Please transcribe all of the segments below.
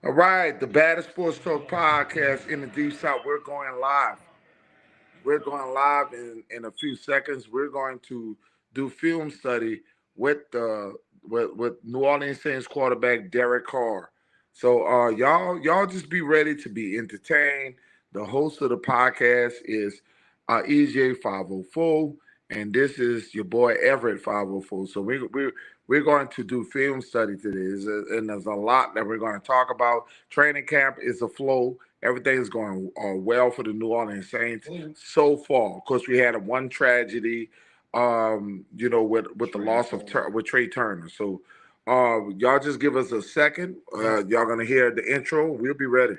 All right, the Baddest Sports Talk podcast in the Deep South. We're going live. We're going live in a few seconds. We're going to do film study with the with New Orleans Saints quarterback Derek Carr. So y'all just be ready to be entertained. The host of the podcast is EJ 504, and this is your boy Everett 504. So we're going to do film study today, and there's a lot that we're going to talk about. Training camp is a flow. Everything's going well for the New Orleans Saints so far. Of course, we had a one tragedy, with the loss of with Trey Turner. So, y'all just give us a second. Y'all gonna hear the intro. We'll be ready.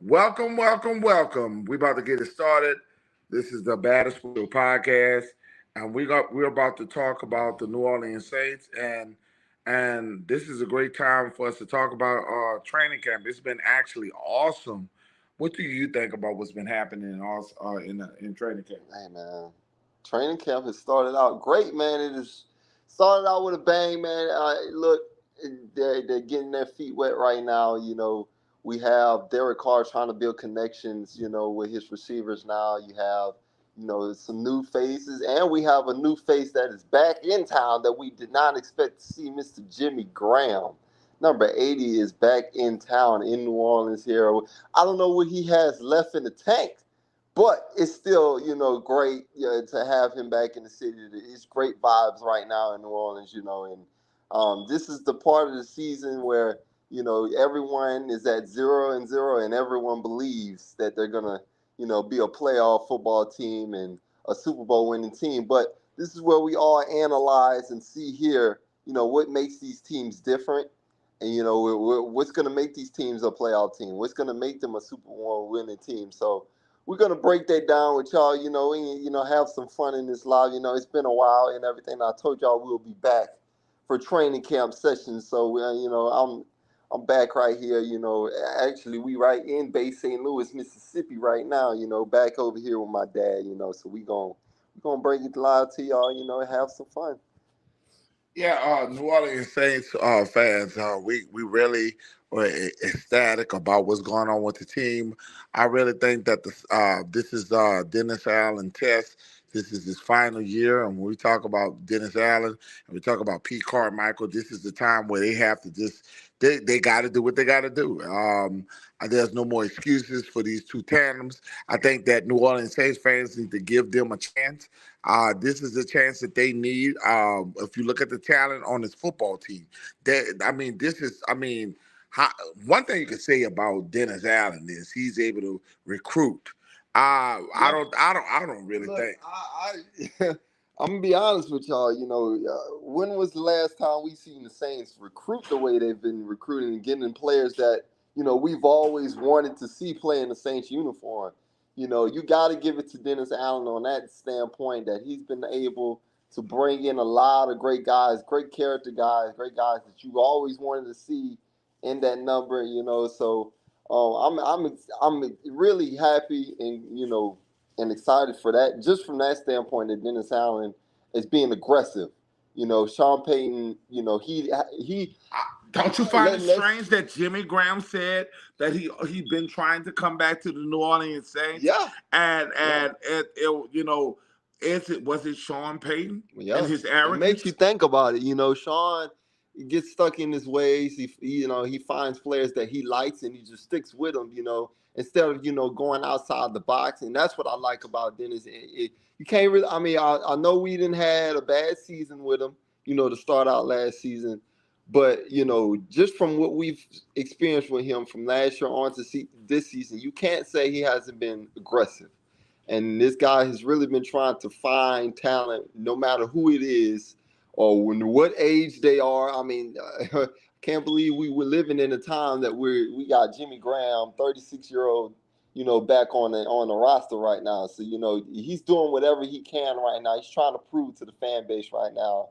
Welcome, welcome, welcome. We about to get it started. This is the Baddest World podcast, and we're about to talk about the New Orleans Saints, and this is a great time for us to talk about training camp. It's been actually awesome. What do you think about what's been happening in training camp? Hey man, training camp has started out great, man. It has started out with a bang, man. Look, they're getting their feet wet right now. We have Derek Carr trying to build connections. With his receivers now. You have some new faces, and we have a new face that is back in town that we did not expect to see. Mr. Jimmy Graham, number 80, is back in town in New Orleans here. I don't know what he has left in the tank. But it's still, great to have him back in the city. It's great vibes right now in New Orleans, and this is the part of the season where, everyone is at 0-0 and everyone believes that they're going to, be a playoff football team and a Super Bowl winning team. But this is where we all analyze and see here, what makes these teams different. And, what's going to make these teams a playoff team? What's going to make them a Super Bowl winning team? So, we're gonna break that down with y'all, and have some fun in this live. It's been a while and everything. I told y'all we'll be back for training camp sessions. So I'm back right here. Actually we right in Bay St. Louis, Mississippi right now. Back over here with my dad. So we gonna bring it live to y'all. And have some fun. Yeah, New Orleans Saints fans, we really were ecstatic about what's going on with the team. I really think that this is Dennis Allen test. This is his final year, and when we talk about Dennis Allen and we talk about Pete Carmichael, this is the time where they have to just they got to do what they got to do. There's no more excuses for these two tandems. I think that New Orleans Saints fans need to give them a chance. This is the chance that they need. If you look at the talent on this football team, how, one thing you can say about Dennis Allen is he's able to recruit. I don't really Look, think. I'm gonna be honest with y'all. When was the last time we seen the Saints recruit the way they've been recruiting and getting players that we've always wanted to see play in the Saints uniform? You got to give it to Dennis Allen on that standpoint that he's been able to bring in a lot of great guys, great character guys, great guys that you always wanted to see in that number. So I'm really happy and and excited for that. Just from that standpoint, that Dennis Allen is being aggressive. Sean Payton. He Don't you find it let's strange that Jimmy Graham said that he been trying to come back to the New Orleans Saints, yeah and yeah is it was it Sean Payton and yeah. his It makes you arrogance? think about it. Sean gets stuck in his ways. He finds players that he likes and he just sticks with them. Instead of going outside the box, and that's what I like about Dennis. You can't really. I mean, I know we didn't had a bad season with him. To start out last season. But just from what we've experienced with him from last year on to this season, you can't say he hasn't been aggressive. And this guy has really been trying to find talent, no matter who it is or what age they are. I mean, Can't believe we were living in a time that we got Jimmy Graham, 36-year-old, back on the roster right now. So he's doing whatever he can right now. He's trying to prove to the fan base right now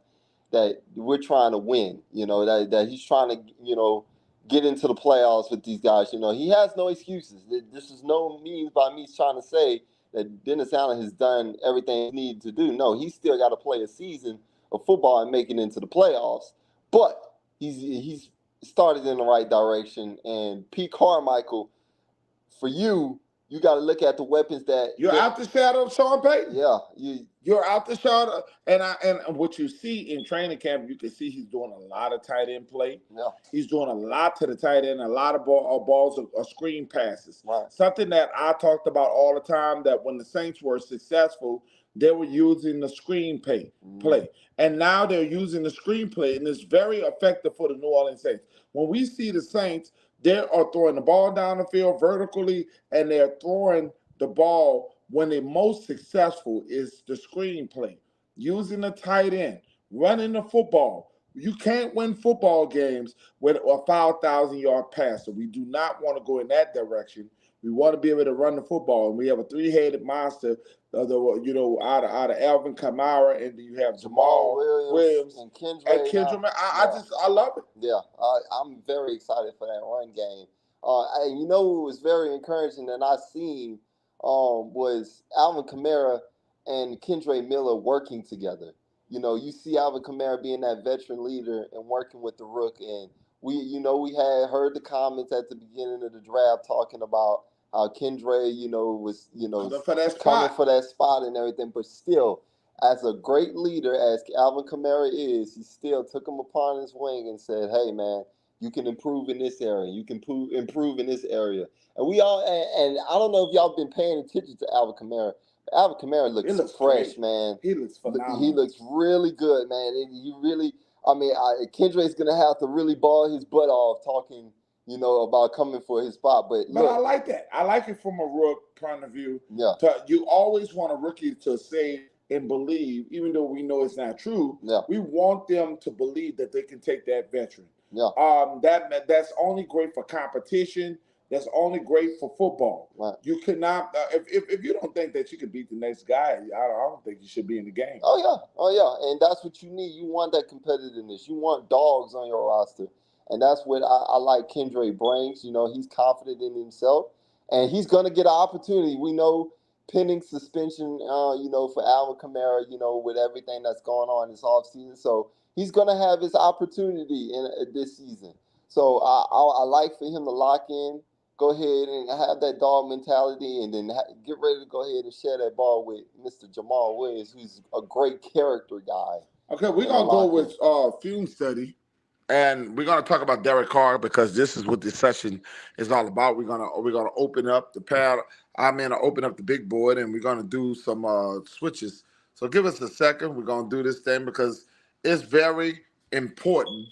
that we're trying to win. That he's trying to get into the playoffs with these guys. He has no excuses. This is no means by me trying to say that Dennis Allen has done everything he needed to do. No, he's still got to play a season of football and make it into the playoffs. But he's started in the right direction. And Pete Carmichael, for you got to look at the weapons that You're out the shadow of Sean Payton. Yeah, you're out the shadow, and what you see in training camp, you can see he's doing a lot of tight end play. Yeah, he's doing a lot to the tight end, a lot of balls or screen passes. Right. Something that I talked about all the time, that when the Saints were successful, they were using the screen play. And now they're using the screenplay, and it's very effective for the New Orleans Saints. When we see the Saints, they are throwing the ball down the field vertically, and they're throwing the ball when they're most successful is the screenplay, using the tight end, running the football. You can't win football games with a 5,000-yard passer. We do not want to go in that direction. We want to be able to run the football, and we have a three-headed monster. Out of Alvin Kamara, and then you have Jamal Williams and Kendra. I love it. Yeah, I'm very excited for that run game. What was very encouraging that I seen was Alvin Kamara and Kendre Miller working together. You see Alvin Kamara being that veteran leader and working with the rook, and we had heard the comments at the beginning of the draft talking about how Kendre, was coming for that spot and everything, but still, as a great leader as Alvin Kamara is, he still took him upon his wing and said, "Hey, man, you can improve in this area. You can improve in this area." And we all, and I don't know if y'all been paying attention to Alvin Kamara. Alvin Kamara looks fresh, great. man. He looks phenomenal. He looks really good, man. And he really, Kendre's gonna have to really ball his butt off talking, about coming for his spot. But I like that. I like it from a rook point of view. Yeah. You always want a rookie to say and believe, even though we know it's not true. Yeah. We want them to believe that they can take that veteran. Yeah. That's only great for competition. That's only great for football. Right. You cannot if you don't think that you can beat the next guy, I don't think you should be in the game. Oh yeah, and that's what you need. You want that competitiveness. You want dogs on your roster, and that's what I like. Kendre brings. He's confident in himself, and he's gonna get an opportunity. We know pending suspension. For Alvin Kamara. With everything that's going on this offseason, so he's gonna have his opportunity in this season. So I like for him to lock in, go ahead and have that dog mentality, and then get ready to go ahead and share that ball with Mr. Jamal Williams, who's a great character guy. Okay, we're gonna go with film study, and we're gonna talk about Derek Carr because this is what this session is all about. We're gonna open up the pad. I'm gonna open up the big board, and we're gonna do some switches. So give us a second. We're gonna do this thing because it's very important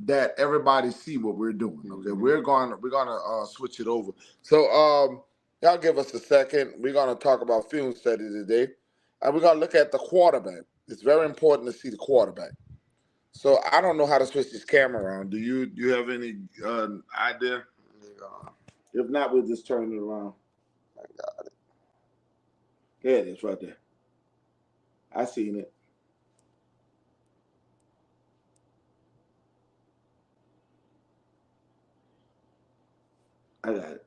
that everybody see what we're doing. Okay, we're gonna switch it over. So y'all give us a second. We're gonna talk about film study today, and we're gonna look at the quarterback. It's very important to see the quarterback. So I don't know how to switch this camera around. Do you have any idea? If not, we'll just turn it around. I got it. There it is, right there. I seen it. I got it.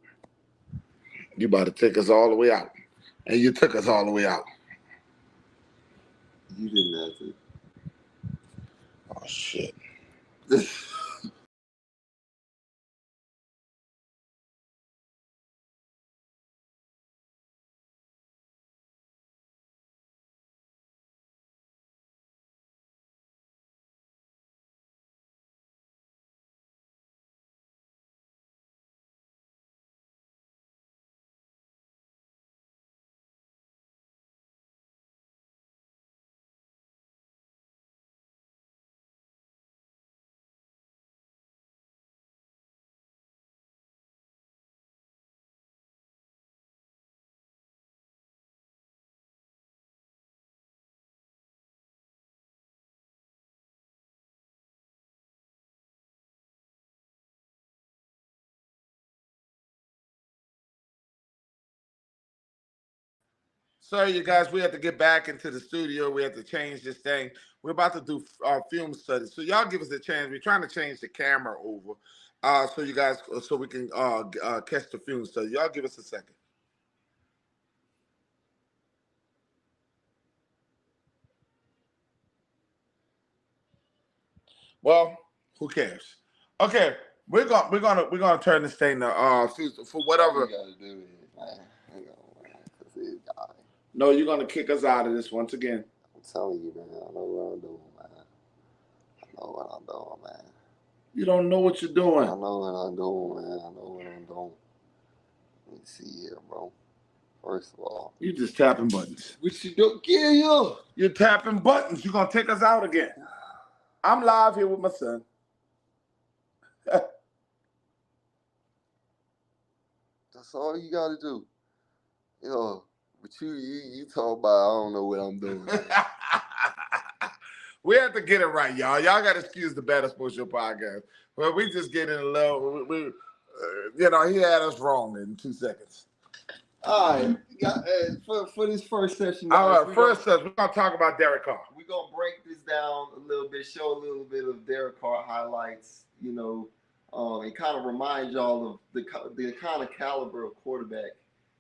You about to take us all the way out, and you took us all the way out. You didn't have to. Oh shit. Sorry, you guys, we have to get back into the studio. We have to change this thing. We're about to do film studies, so y'all give us a chance. We're trying to change the camera over, so you guys, so we can catch the film study. Y'all give us a second. Well, who cares? Okay, we're gonna turn this thing to for All you whatever. gotta do is, man, hang on, man, 'cause this guy, No, you're gonna kick us out of this once again. I'm telling you, man, I know what I'm doing, man. I know what I'm doing, man. You don't know what you're doing. I know what I'm doing, man. I know what I'm doing. Let me see here, bro. First of all, You just tapping buttons. what you do? Get here. You're tapping buttons. You're gonna take us out again. I'm live here with my son. That's all you gotta do. Yo, but you talk about I don't know what I'm doing. We have to get it right, y'all. Y'all got to excuse the Better Sports Show podcast. Well, we just get in a little. He had us wrong in 2 seconds. All right, for this first session. All right, first session, we're gonna talk about Derek Carr. We're gonna break this down a little bit, show a little bit of Derek Carr highlights, and kind of remind y'all of the kind of caliber of quarterback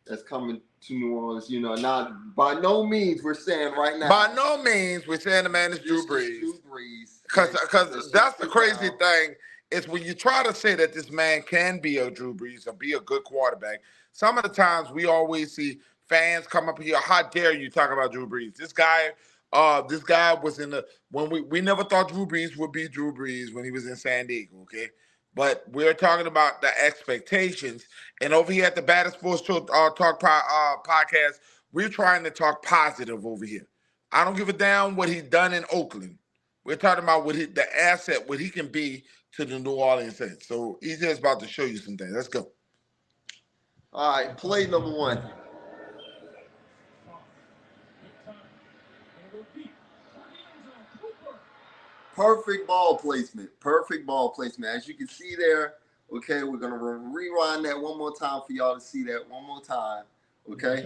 that's coming to New Orleans. Not by no means we're saying right now. By no means we're saying the man is Drew Brees. Drew Brees. Because that's the crazy thing is when you try to say that this man can be a Drew Brees or be a good quarterback, some of the times we always see fans come up here, how dare you talk about Drew Brees? This guy was in the when we never thought Drew Brees would be Drew Brees when he was in San Diego, okay? But we're talking about the expectations. And over here at the Batter Sports Talk podcast, we're trying to talk positive over here. I don't give a damn what he's done in Oakland. We're talking about the asset, what he can be to the New Orleans Saints. So he's just about to show you some things. Let's go. All right, play number one. Perfect ball placement. Perfect ball placement. As you can see there, okay, we're going to rewind that one more time for y'all to see that one more time, okay?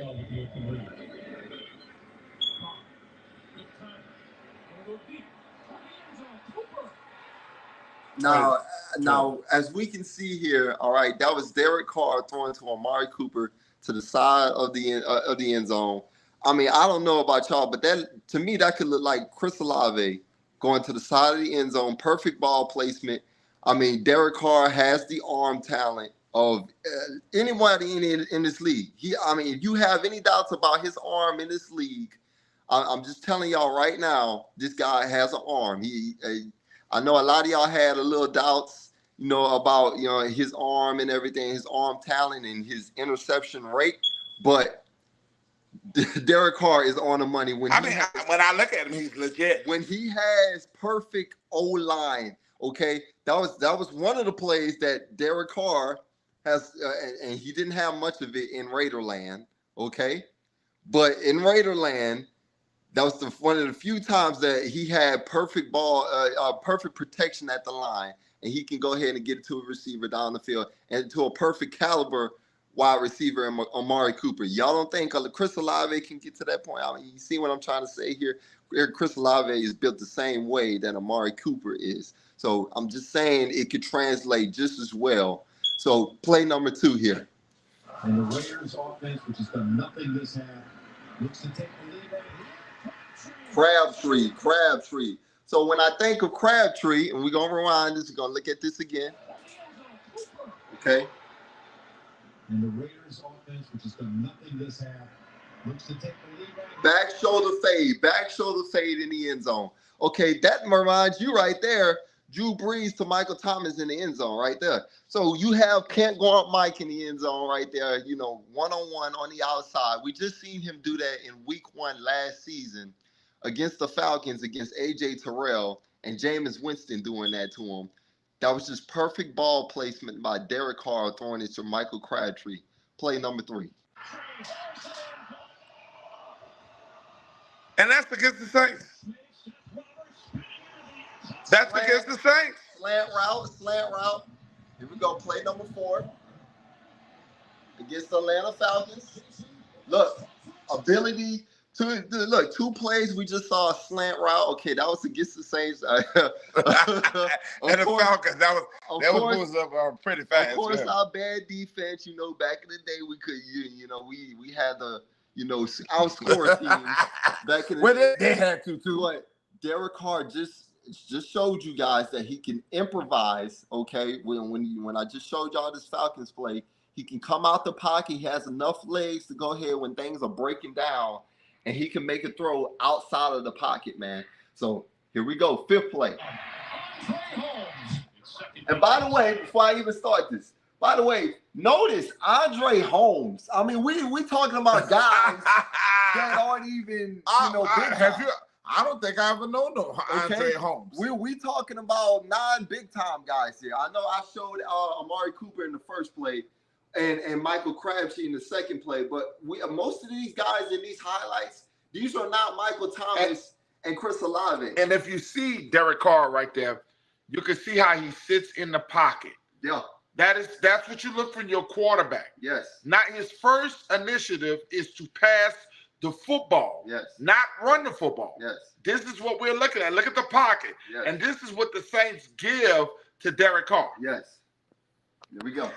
Now, as we can see here, all right, that was Derek Carr throwing to Amari Cooper to the side of the end zone. I mean, I don't know about y'all, but that to me that could look like Chris Olave going to the side of the end zone. Perfect ball placement. I mean, Derek Carr has the arm talent of anybody in this league. If you have any doubts about his arm in this league, I'm just telling y'all right now, this guy has an arm. I know a lot of y'all had a little doubts, about his arm and everything, his arm talent and his interception rate, but Derek Carr is on the money when when I look at him, he's legit. When he has perfect O-line, okay, that was one of the plays that Derek Carr has, and he didn't have much of it in Raiderland, okay, but in Raiderland, that was one of the few times that he had perfect protection at the line, and he can go ahead and get it to a receiver down the field and to a perfect caliber wide receiver, Amari Cooper. Y'all don't think Chris Olave can get to that point? I mean, you see what I'm trying to say here? Chris Olave is built the same way that Amari Cooper is. So I'm just saying it could translate just as well. So play number two here. And the Raiders offense, which has done nothing this half, looks to take the lead right here. Crabtree. So when I think of Crabtree, and we're going to rewind this, we're going to look at this again. Okay. And the Raiders offense, which has done nothing this half, looks to take the lead right back shoulder fade in the end zone. Okay, that reminds you right there, Drew Brees to Michael Thomas in the end zone right there. So you have Kent go up Mike in the end zone right there, one-on-one on the outside. We just seen him do that in week 1 last season against the Falcons, against A.J. Terrell and Jameis Winston doing that to him. That was just perfect ball placement by Derek Carr throwing it to Michael Crabtree. Play number 3. And that's against the Saints. That's against the Saints. Slant route. Here we go. Play number 4. Against the Atlanta Falcons. Look, ability to look. 2 plays we just saw a slant route. Okay, that was against the Saints. And the Falcons, that was moves up pretty fast. Of course, yeah. our bad defense. Back in the day, we could we had the outscore teams back in the day. They had to too. But Derek Carr just showed you guys that he can improvise. Okay, when I just showed y'all this Falcons play, he can come out the pocket. He has enough legs to go ahead when things are breaking down, and he can make a throw outside of the pocket, man. So here we go, 5th play. And by the way, before I even start this, notice Andre Holmes. I mean, we talking about guys that aren't even big time. I don't think I ever known Andre Holmes. We talking about non-big time guys here. I know I showed Amari Cooper in the first play and Michael Crabtree in the second play, but most of these guys in these highlights, these are not Michael Thomas and Chris Olave. And if you see Derek Carr right there, you can see how he sits in the pocket. Yeah. That's what you look for in your quarterback. Yes. Not his first initiative is to pass the football. Yes. Not run the football. Yes. This is what we're looking at. Look at the pocket. Yes. And this is what the Saints give to Derek Carr. Yes. Here we go.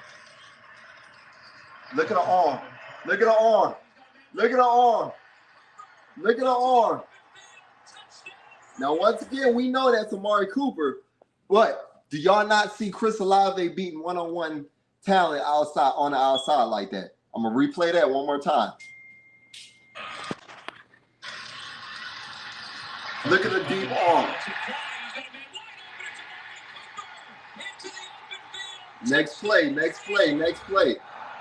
Look at the arm. Look at the arm. Look at the arm. Look at the arm. Now, once again, we know that's Amari Cooper, but do y'all not see Chris Olave beating one-on-one talent on the outside like that? I'm going to replay that one more time. Look at the deep arm. Next play.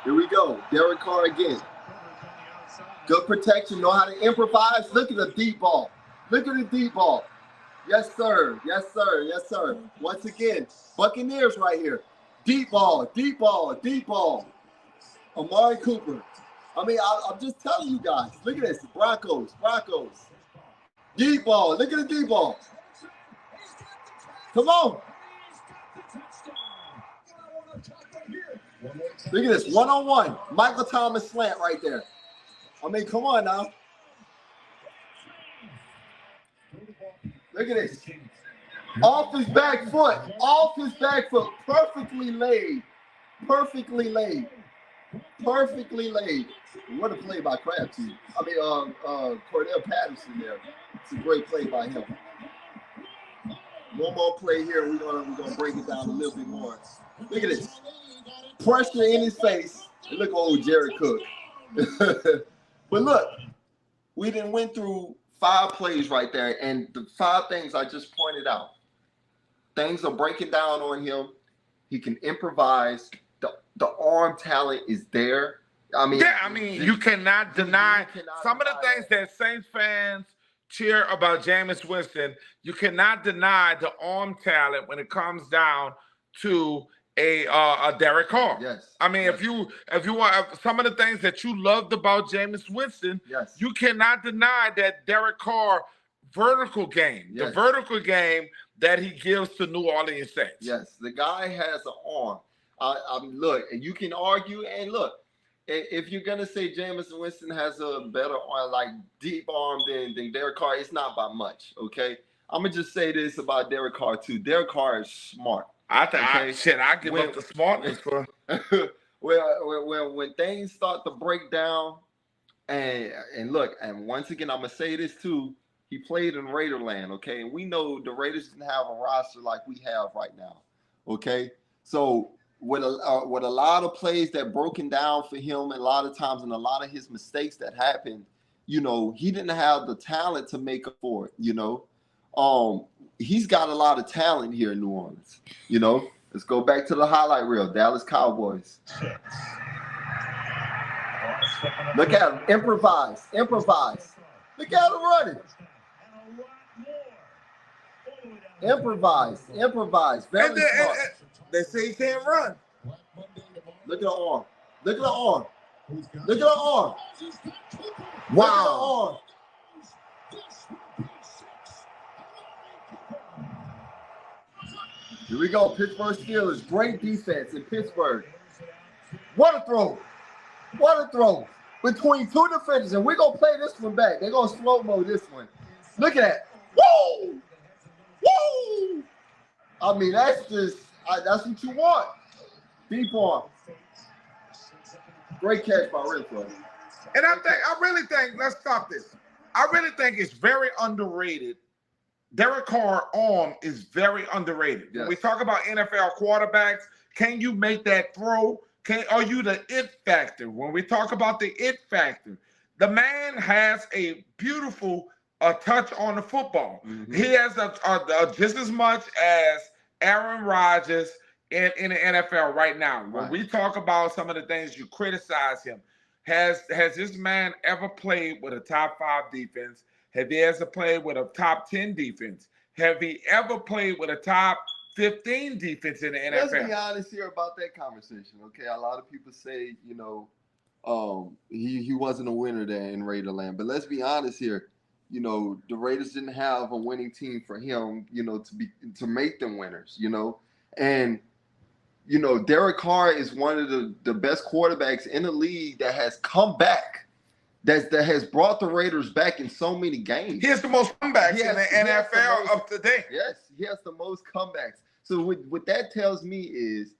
Here we go. Derek Carr again. Good protection. Know how to improvise. Look at the deep ball. Yes, sir. Once again, Buccaneers right here. Deep ball. Amari Cooper. I mean, I'm just telling you guys. Look at this. Broncos. Deep ball. Look at the deep ball. Come on. Look at this. 1-on-1. Michael Thomas slant right there. I mean, come on now. Look at this. Off his back foot. Perfectly laid. What a play by Crabtree. I mean, Cordell Patterson there. It's a great play by him. One more play here. We're gonna break it down a little bit more. Look at this. Pressure in his face. And look at old Jared Cook. But look, we done went through 5 plays right there, and the 5 things I just pointed out. Things are breaking down on him. He can improvise. The arm talent is there. I mean, you cannot deny some of the things that Saints fans cheer about Jameis Winston. You cannot deny the arm talent when it comes down to a Derek Carr. Yes. I mean, yes. if you want some of the things that you loved about Jameis Winston, yes. you cannot deny that Derek Carr vertical game, yes. the vertical game that he gives to New Orleans Saints. Yes, the guy has an arm. Look, and you can argue, and look, if you're gonna say Jameis Winston has a better arm, like deep arm than Derek Carr, it's not by much. Okay, I'm gonna just say this about Derek Carr too. Derek Carr is smart. I give up the smartness for. when things start to break down, and look, and once again, I'm gonna say this too. He played in Raiderland, okay, and we know the Raiders didn't have a roster like we have right now, okay. So with a lot of plays that broken down for him, and a lot of times, and a lot of his mistakes that happened, he didn't have the talent to make up for it. He's got a lot of talent here in New Orleans. Let's go back to the highlight reel. Dallas Cowboys. Look at him. Improvise. Look at him running. Improvise. Very smart. They say he can't run. Look at the arm. Wow. Here we go. Pittsburgh Steelers. Great defense in Pittsburgh. What a throw. between two defenders, and we're gonna play this one back. They're gonna slow-mo this one. Look at that. Woo! Woo! I mean, that's what you want. Deep arm. Great catch by Renfro. And I really think, let's stop this. I really think it's very underrated. Derek Carr's arm is very underrated. Yes. When we talk about NFL quarterbacks, can you make that throw? Are you the it factor? When we talk about the it factor, the man has a beautiful touch on the football. Mm-hmm. He has just as much as Aaron Rodgers in the NFL right now. When we talk about some of the things you criticize him, has this man ever played with a top 5 defense? Have he ever played with a top 10 defense? Have he ever played with a top 15 defense in the NFL? Let's be honest here about that conversation, okay? A lot of people say, he wasn't a winner there in Raiderland. But let's be honest here. The Raiders didn't have a winning team for him, to make them winners, And, Derek Carr is one of the best quarterbacks in the league that has come back. That has brought the Raiders back in so many games. He has the most comebacks in the NFL of today. Yes, he has the most comebacks. So what that tells me is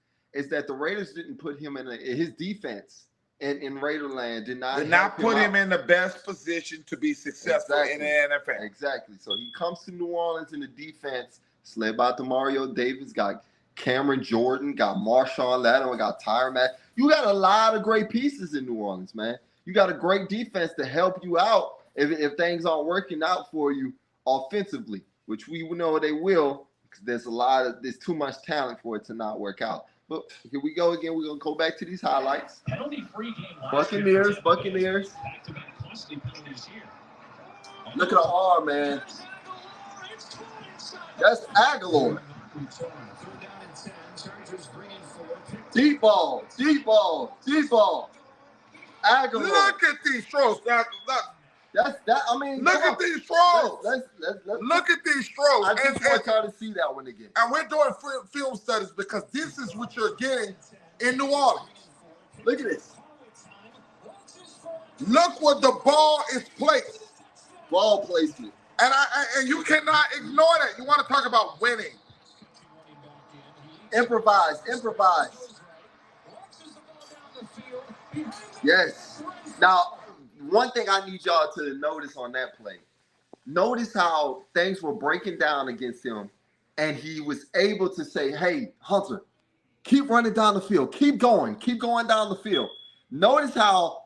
that the Raiders didn't put him in his defense in Raiderland did not put him in the best position to be successful in the NFL. Exactly. So he comes to New Orleans in the defense, it's led by Demario Davis, got Cameron Jordan, got Marshawn Lattimore, got Tyrann Mathieu. You got a lot of great pieces in New Orleans, man. You got a great defense to help you out if things aren't working out for you offensively, which we know they will, because there's too much talent for it to not work out. But here we go again. We're gonna go back to these highlights. Buccaneers. Look at the arm, man. That's Aguilar. Deep ball. Aguilar. Look at these throws. Look at these throws. Look at these throws. I just want y'all to see that one again. And we're doing film studies because this is what you're getting in New Orleans. Look at this. Look where the ball is placed. Ball placement. And you cannot ignore that. You want to talk about winning. Improvise. Yes. Now, one thing I need y'all to notice on that play. Notice how things were breaking down against him, and he was able to say, hey, Hunter, keep running down the field. Keep going down the field. Notice how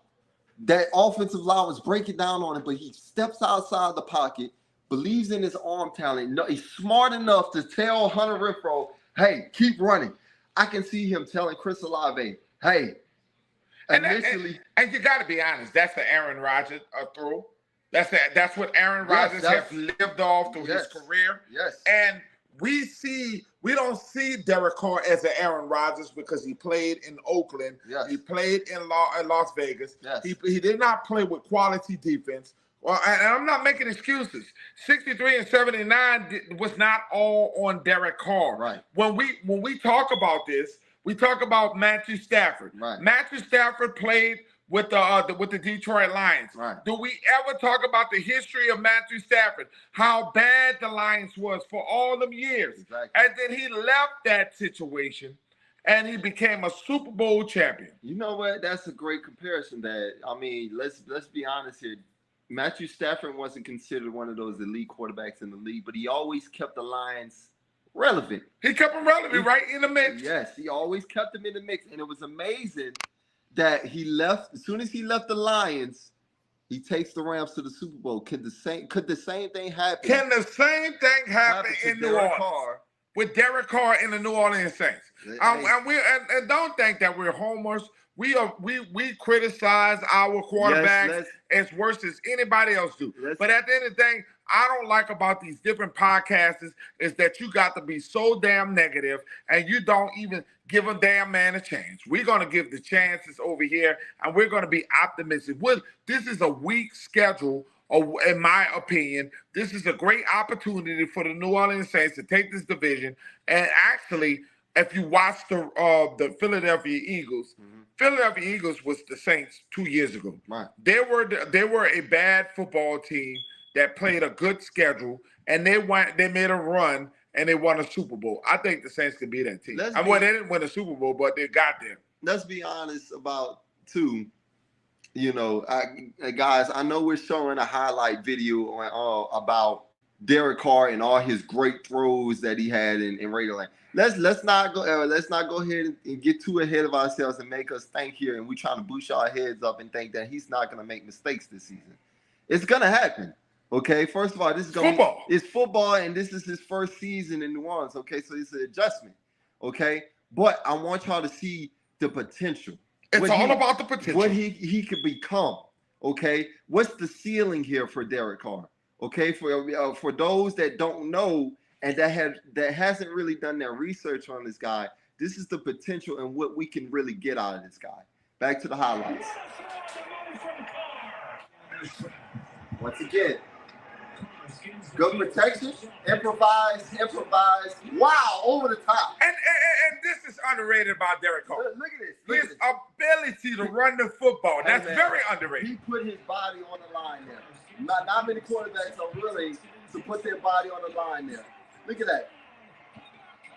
that offensive line was breaking down on him, but he steps outside the pocket, believes in his arm talent. He's smart enough to tell Hunter Renfrow, hey, keep running. I can see him telling Chris Olave, hey, and you got to be honest, that's the Aaron Rodgers throw. That's what Aaron Rodgers has lived off through his career. Yes. And we don't see Derek Carr as an Aaron Rodgers because he played in Oakland. Yes. He played in Las Vegas. Yes. He did not play with quality defense. Well, and I'm not making excuses. 63 and 79 was not all on Derek Carr. Right. When we talk about this, we talk about Matthew Stafford. Right. Matthew Stafford played with the Detroit Lions. Right. Do we ever talk about the history of Matthew Stafford? How bad the Lions was for all them years. Exactly. And then he left that situation and he became a Super Bowl champion. You know what? That's a great comparison, Dad. I mean, let's be honest here. Matthew Stafford wasn't considered one of those elite quarterbacks in the league, but he always kept the Lions relevant. He kept them relevant, right in the mix. Yes, he always kept them in the mix. And it was amazing that he left. As soon as he left the Lions, he takes the Rams to the Super Bowl. Could the same thing happen? Can the same thing happen in New Orleans Carr? With Derek Carr in the New Orleans Saints? And don't think that we're homers. We criticize our quarterbacks as worse as anybody else do. But at the end of the day, I don't like about these different podcasts is that you got to be so damn negative and you don't even give a damn man a chance. We're going to give the chances over here and we're going to be optimistic. This is a weak schedule, in my opinion. This is a great opportunity for the New Orleans Saints to take this division. And actually, if you watch the Philadelphia Eagles, Philadelphia Eagles was the Saints 2 years ago. Right. They were a bad football team that played a good schedule, and they made a run and they won a Super Bowl. I think the Saints could be that team. They didn't win a Super Bowl, but they got there. Let's be honest about too. You know, guys, I know we're showing a highlight video on about Derek Carr and all his great throws that he had in Raider Land. Let's not go ahead and get too ahead of ourselves and make us think here and we trying to boost our heads up and think that he's not going to make mistakes this season. It's going to happen. Okay, first of all, this is football. It's football, and this is his first season in New Orleans. Okay, so it's an adjustment. Okay, but I want y'all to see the potential. It's all about the potential. What he could become. Okay, what's the ceiling here for Derek Carr? Okay, for those that don't know and that hasn't really done their research on this guy, this is the potential and what we can really get out of this guy. Back to the highlights. Once again, good protection, improvise. Wow, over the top. And this is underrated about Derek Carr. Look at this. His ability to run the football. That's very underrated. He put his body on the line there. Not many quarterbacks are willing to put their body on the line there. Look at that.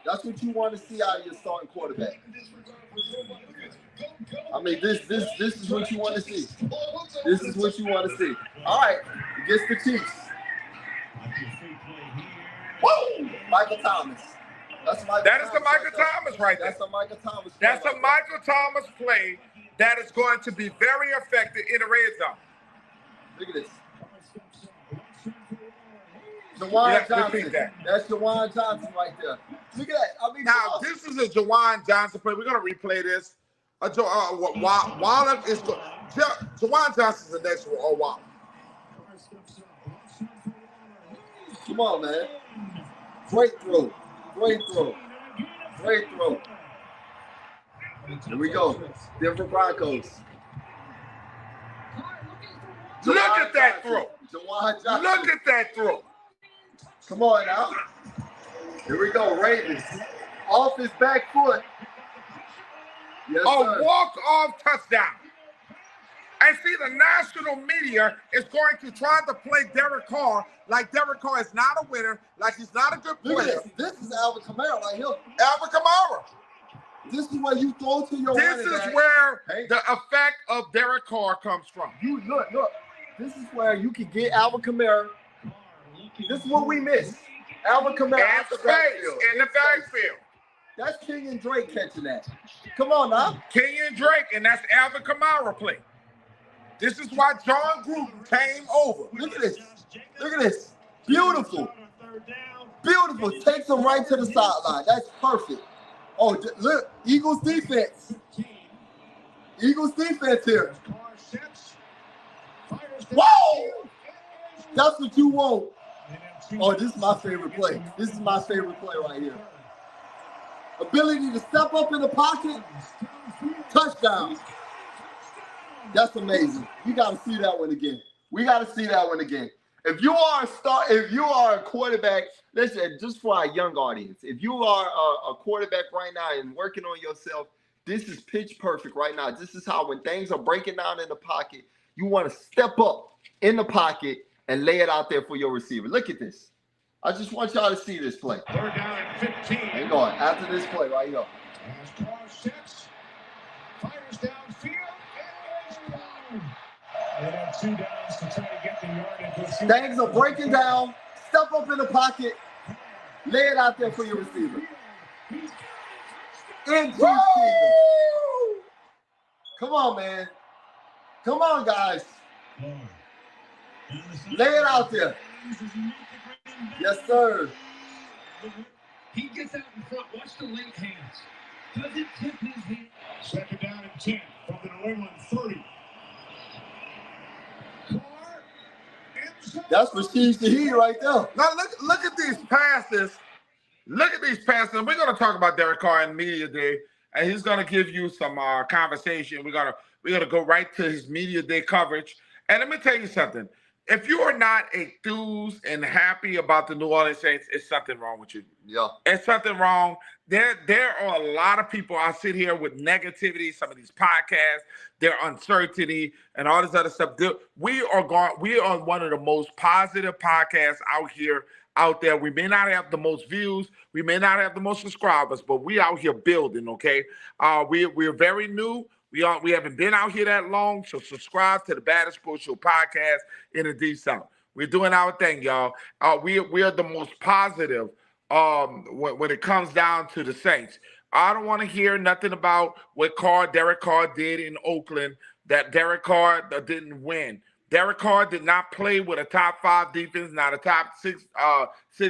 That's what you want to see out of your starting quarterback. I mean, this is what you want to see. This is what you want to see. All right, against the Chiefs. Woo! Michael Thomas. That is the Michael Thomas right there. That's a Michael Thomas. That's a Michael Thomas play that is going to be very effective in the red zone. Look at this. Jawan Johnson. That's Jawan Johnson right there. Look at that. I mean, now, this is a Jawan Johnson play. We're going to replay this. Waller is Jawan Johnson's the next one. Waller. Come on, man. Great throw. Here we go. Denver Broncos. Look at that throw. Jawan Johnson. Look at that throw. Come on now. Here we go. Ravens. Off his back foot. Yes, sir. Walk-off touchdown. And see, the national media is going to try to play Derek Carr like Derek Carr is not a winner, like he's not a good player. Look at this. This is Alvin Kamara right here. Alvin Kamara. This is where you throw to your This is where the effect of Derek Carr comes from. You look. This is where you can get Alvin Kamara. This is what we miss. Alvin Kamara in the backfield. That's Kenyon Drake catching that. Come on now. Kenyon Drake, and that's Alvin Kamara play. This is why John Gruden came over. Look at this. Beautiful. Takes him right to the sideline. That's perfect. Oh, look. Eagles defense here. Whoa! That's what you want. Oh, this is my favorite play. This is my favorite play right here. Ability to step up in the pocket. Touchdown. That's amazing. You got to see that one again. We got to see that one again. If you are a quarterback, listen, just for our young audience, if you are a quarterback right now and working on yourself, this is pitch perfect right now. This is how when things are breaking down in the pocket, you want to step up in the pocket and lay it out there for your receiver. Look at this. I just want y'all to see this play. Third down at 15. Hang on. After this play right here. As Carr sits, fires downfield, and then 2 downs to try to get the yardage. Things are breaking down. Step up in the pocket. Lay it out there for your receiver. Come on, man. Come on, guys. Lay it out there. Yes, sir. He gets out in front. Watch the late hands. Doesn't tip his hand. Second down and 10 from the New England 30. That's Rashid Shaheed right there. Now look at these passes. Look at these passes. We're going to talk about Derek Carr in media day, and he's going to give you some conversation. We're gonna go right to his media day coverage. And let me tell you something. If you are not enthused and happy about the New Orleans Saints, it's something wrong with you. Yeah. It's something wrong. there are a lot of people I sit here with negativity, some of these podcasts, their uncertainty and all this other stuff. We are one of the most positive podcasts out there. We may not have the most views, we may not have the most subscribers, but we out here building, okay? We're very new. We haven't been out here that long, so subscribe to the Baddest Sports Show podcast in the Deep South. We're doing our thing, y'all. We are the most positive when it comes down to the Saints. I don't want to hear nothing about what Derek Carr did in Oakland, that Derek Carr didn't win. Derek Carr did not play with a top 5 defense, not a top six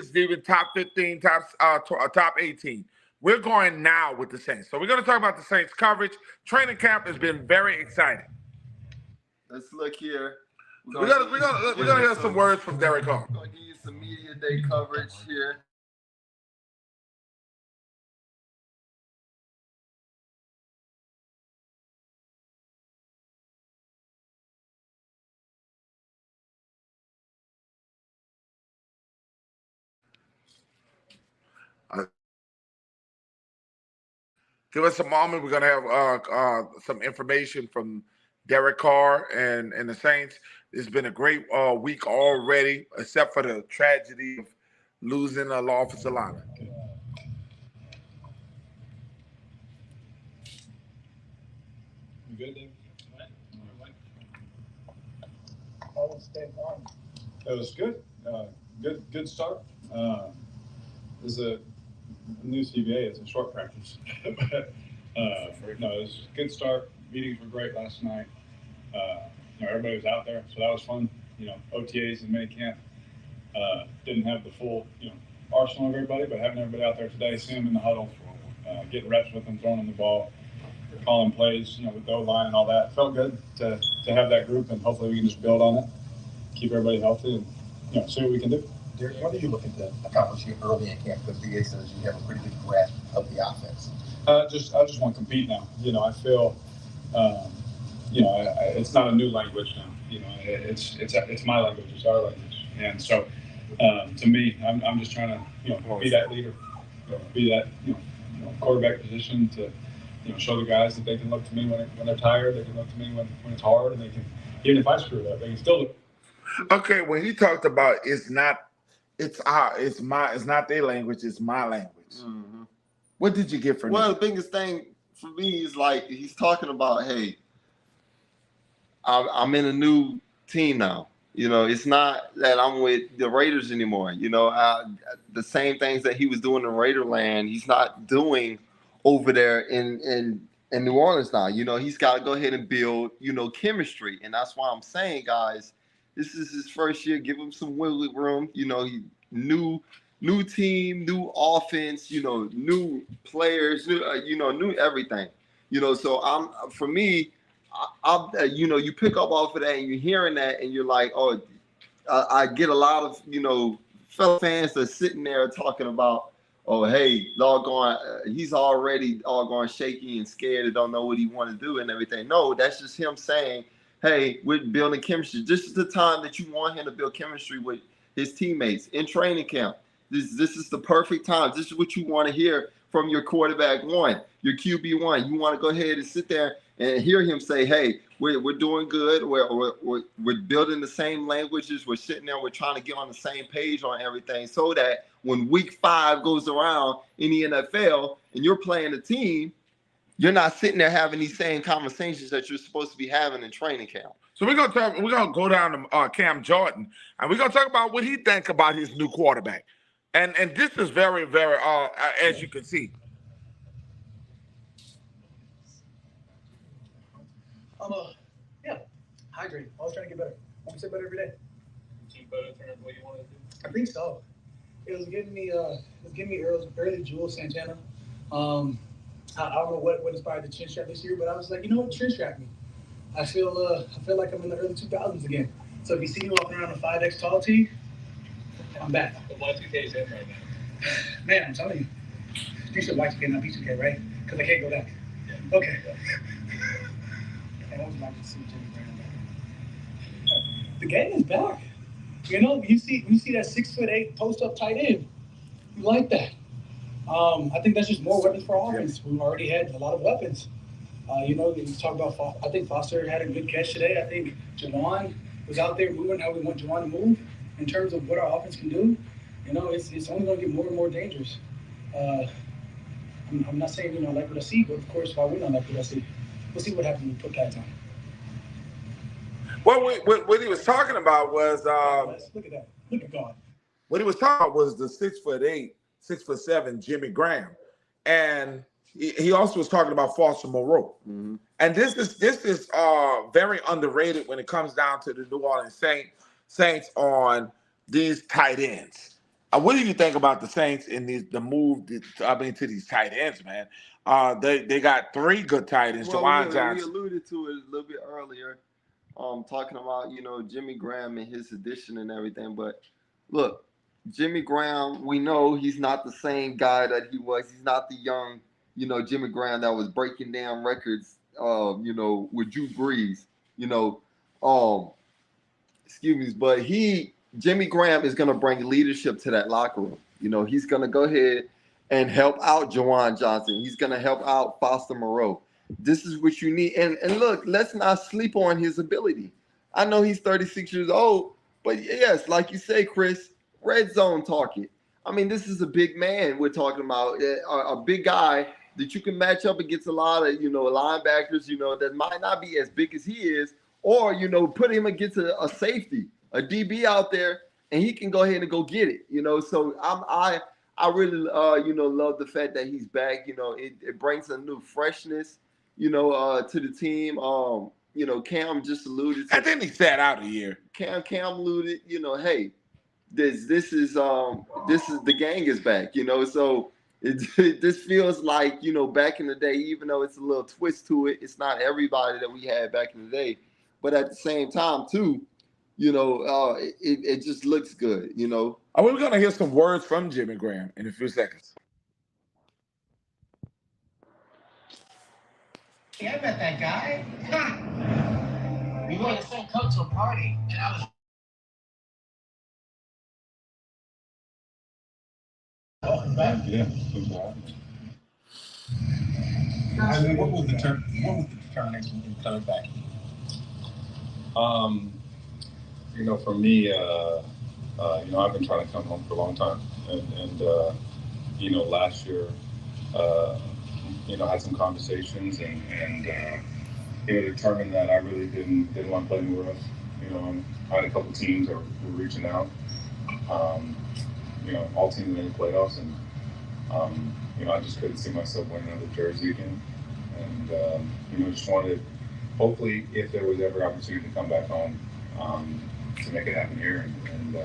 defense, top 15, top 18. We're going now with the Saints. So we're going to talk about the Saints coverage. Training camp has been very exciting. Let's look here. We're gonna hear some words from Derek Carr. We're gonna give you some media day coverage here. Give us a moment. We're going to have some information from Derek Carr and the Saints. It's been a great week already, except for the tragedy of losing a law offensive lineman. You good, Dave? All right. It was good. Good start. There's a new CBA. It's a short practice, but no, it was a good start. Meetings were great last night. Everybody was out there, so that was fun. OTAs and minicamp didn't have the full arsenal of everybody, but having everybody out there today, seeing them in the huddle, getting reps with them, throwing them the ball, calling plays, with the O-line and all that, felt good to have that group, and hopefully we can just build on it, keep everybody healthy, and see what we can do. Derek, what are you looking to accomplish here early in camp? Because BA says you have a pretty good grasp of the offense. I just want to compete now. I feel, it's not a new language now. It's my language. It's our language. And so, to me, I'm just trying to be that leader, be that quarterback position to show the guys that they can look to me when they're tired. They can look to me when it's hard, and they can, even if I screw it up, they can still look. Okay, when he talked about it's not their language, it's my language. Mm-hmm. What did you get from Well, that? the biggest thing for me is like he's talking about, hey, I'm in a new team now. It's not that I'm with the Raiders anymore. The same things that he was doing in Raiderland, he's not doing over there in New Orleans now. He's got to go ahead and build, chemistry. And that's why I'm saying, guys, this is his first year. Give him some wiggle room. New team, new offense, new players, new everything. So for me, you pick up off of that and you're hearing that and you're like, oh, I get a lot of, fellow fans that are sitting there talking about, oh, hey, doggone, he's already doggone shaky and scared and don't know what he want to do and everything. No, that's just him saying, hey, we're building chemistry. This is the time that you want him to build chemistry with his teammates in training camp. This is the perfect time. This is what you want to hear from your quarterback one, your QB one. You want to go ahead and sit there and hear him say, hey, we're doing good. We're building the same languages. We're sitting there. We're trying to get on the same page on everything so that when week 5 goes around in the NFL and you're playing a team, you're not sitting there having these same conversations that you're supposed to be having in training camp. So we're gonna go down to Cam Jordan, and we're gonna talk about what he think about his new quarterback. And this is very, very as you can see. Hydrate. Always trying to get better. I want to get better every day. Keep better than what you want to do. I think so. It was giving me early Jules Santana. I don't know what inspired the chin strap this year, but I was like, chin strap me. I feel like I'm in the early 2000s again. So if you see me walking around a 5X tall tee, I'm back. The Y2K is in right now. Man, I'm telling you. You should Y2K, not B2K, right? Because I can't go back. Yeah. Okay. And what was my the game is back. You see that 6'8" post up tight end. You like that. I think that's just more weapons for our offense. We already had a lot of weapons. We talk about. I think Foster had a good catch today. I think Jawan was out there moving how we want Jawan to move in terms of what our offense can do. It's only going to get more and more dangerous. Uh, I'm not saying I like what I see, but of course, why wouldn't I like what I see? We'll see what happens when we put pads on. What he was talking about was Look at that. Look at God. what he was talking about was the 6'8", 6'7" Jimmy Graham, and he also was talking about Foster Moreau. Mm-hmm. And this is very underrated when it comes down to the New Orleans Saints on these tight ends. What do you think about the Saints in the move? To these tight ends, man. They got three good tight ends. Well, Jawan we Johnson. alluded to it a little bit earlier, talking about Jimmy Graham and his addition and everything. But look, Jimmy Graham, we know he's not the same guy that he was. He's not the young, Jimmy Graham that was breaking down records, with Drew Brees, um, excuse me, but Jimmy Graham is going to bring leadership to that locker room. He's going to go ahead and help out Jawan Johnson. He's going to help out Foster Moreau. This is what you need. And look, let's not sleep on his ability. I know he's 36 years old, but yes, like you say, Chris, red zone target. I mean, this is a big man we're talking about, a big guy that you can match up against a lot of, linebackers, that might not be as big as he is, or, put him against a safety, a DB out there, and he can go ahead and go get it, So I really, love the fact that he's back. It brings a new freshness, to the team. Cam just alluded to. And then he sat out a year. Cam alluded, hey, this is the gang is back, So this feels like back in the day, even though it's a little twist to it. It's not everybody that we had back in the day, but at the same time too, it just looks good, We're going to hear some words from Jimmy Graham in a few seconds. Yeah, I met that guy. We were the same coat to a party, and I was. Welcome back. Yeah. I mean, what was the determination in coming back? For me, I've been trying to come home for a long time, and last year, had some conversations and determined that I really didn't want to play anywhere else. I had a couple teams that were reaching out. All teams in the playoffs, and I just couldn't see myself wearing another jersey again, and just wanted, hopefully, if there was ever opportunity to come back home, to make it happen here, and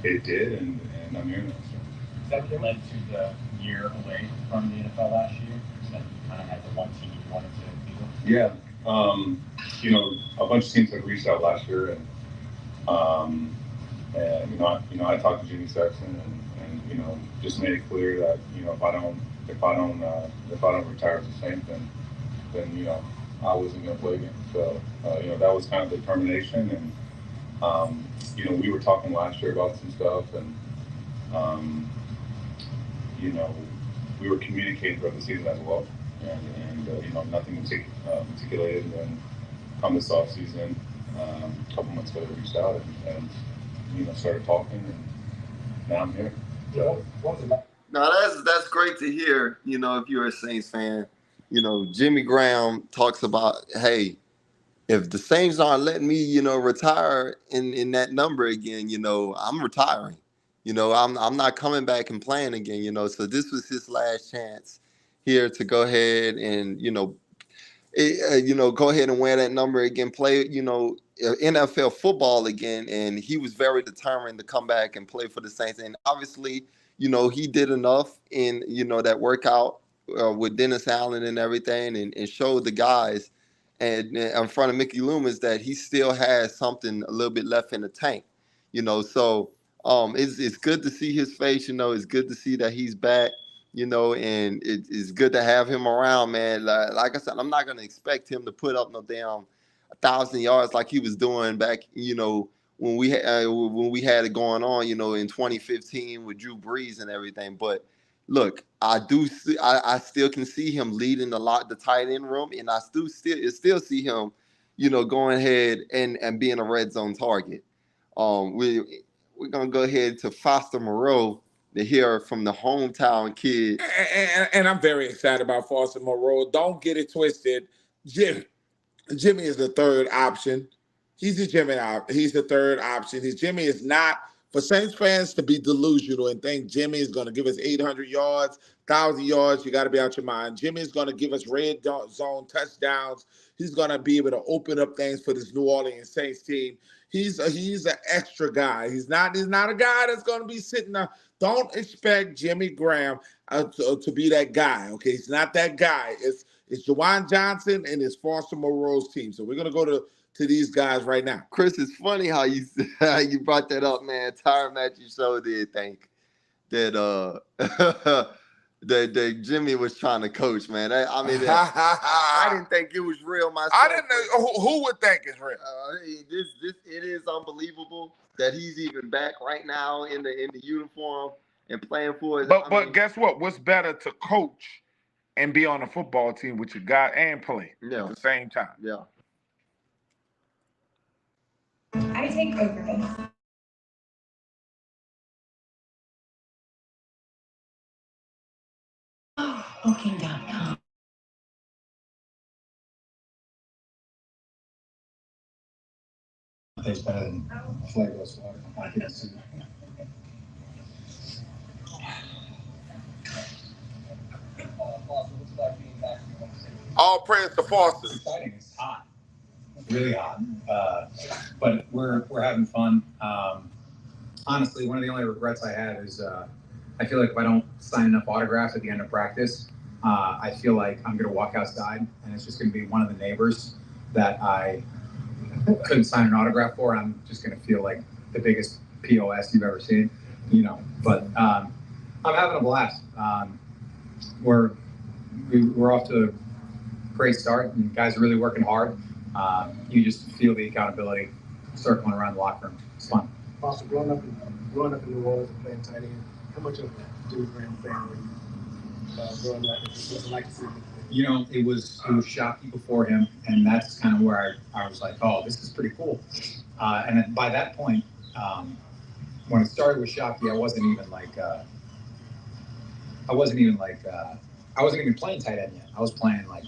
it did, and I'm here now. So. That led to the year away from the NFL last year. So you kind of had the one team you wanted to be with. Yeah, a bunch of teams have reached out last year, and I talked to Jimmy Sexton, and just made it clear that if I don't retire as a Saint, then I wasn't going to play again. So that was kind of the determination, and we were talking last year about some stuff, and we were communicating throughout the season as well, and nothing articulated. And then come this off season, a couple months ago, they reached out and started talking, and now I'm here. So, now that's great to hear. If you're a Saints fan, Jimmy Graham talks about, hey, if the Saints aren't letting me, retire in that number again, I'm retiring. I'm not coming back and playing again. So this was his last chance here to go ahead and go ahead and wear that number again, play, NFL football again. And he was very determined to come back and play for the Saints. And obviously, he did enough in, that workout with Dennis Allen and everything, and showed the guys and in front of Mickey Loomis that he still has something a little bit left in the tank, so it's good to see his face, it's good to see that he's back, and it's good to have him around, man. Like I said, I'm not going to expect him to put up no damn 1,000 yards like he was doing back, when we had it going on, in 2015 with Drew Brees and everything. But, look, I still can see him leading the tight end room, and I still see him, going ahead and being a red zone target. We're gonna go ahead to Foster Moreau to hear from the hometown kid. And I'm very excited about Foster Moreau. Don't get it twisted. Jimmy is the third option. He's the Jimmy. He's the third option. Jimmy is not for Saints fans to be delusional and think Jimmy is going to give us 800 yards, 1,000 yards. You got to be out your mind. Jimmy is going to give us red zone touchdowns. He's going to be able to open up things for this New Orleans Saints team. He's an extra guy. He's not a guy that's going to be sitting there. Don't expect Jimmy Graham to be that guy. Okay, he's not that guy. It's Jawan Johnson and it's Foster Moreau's team. So we're gonna go to these guys right now. Chris, it's funny how you how you brought that up, man. Tyron Matthew Show did think that that Jimmy was trying to coach, man. I didn't think it was real myself. I didn't know who would think it's real. It is unbelievable that he's even back right now in the uniform and playing for us. But guess what? What's better to coach and be on a football team with your guy and play at the same time? Yeah. I take over. Booking.com. Tastes better than flavorless water. I can see. All praise to Foster. It's exciting. It's hot, really hot. But we're having fun. Honestly, one of the only regrets I have is I feel like if I don't sign enough autographs at the end of practice, I feel like I'm going to walk outside and it's just going to be one of the neighbors that I couldn't sign an autograph for. I'm just going to feel like the biggest POS you've ever seen, But I'm having a blast. We're off to a great start, and guys are really working hard. You just feel the accountability circling around the locker room. It's fun. Also, growing up in New Orleans and playing tight end, how much of a Jimmy Graham fan were you growing up? What's it like to see him? It was Shockey before him, and that's kind of where I was like, oh, this is pretty cool. And then by that point, when it started with Shockey, I wasn't even playing tight end yet. I was playing like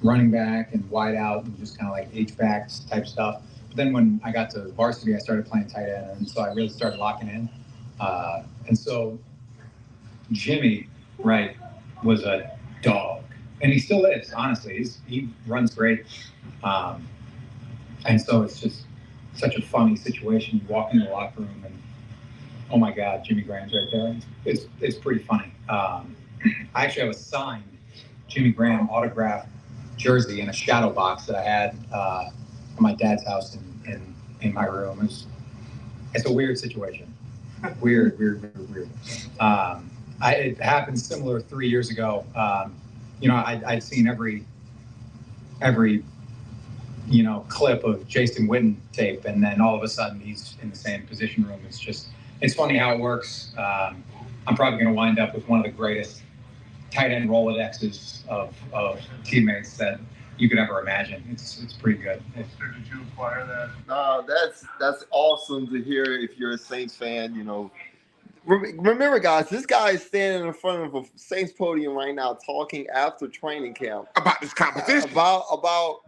running back and wide out and just kind of like H-backs type stuff. But then when I got to varsity, I started playing tight end, and so I really started locking in. And so Jimmy, right, was a dog. And he still is, honestly. He runs great. And so it's just such a funny situation. You walk into the locker room and, oh my God, Jimmy Graham's right there. It's pretty funny. I actually have a signed Jimmy Graham autograph jersey in a shadow box that I had at my dad's house in my room. It's a weird situation. Weird. It happened similar 3 years ago. I'd seen every clip of Jason Witten tape, and then all of a sudden he's in the same position room. It's funny how it works. I'm probably going to wind up with one of the greatest tight end Rolodexes of teammates that you could ever imagine. It's pretty good. Did you acquire that? No, that's awesome to hear if you're a Saints fan, Remember, guys, this guy is standing in front of a Saints podium right now talking after training camp about this competition. About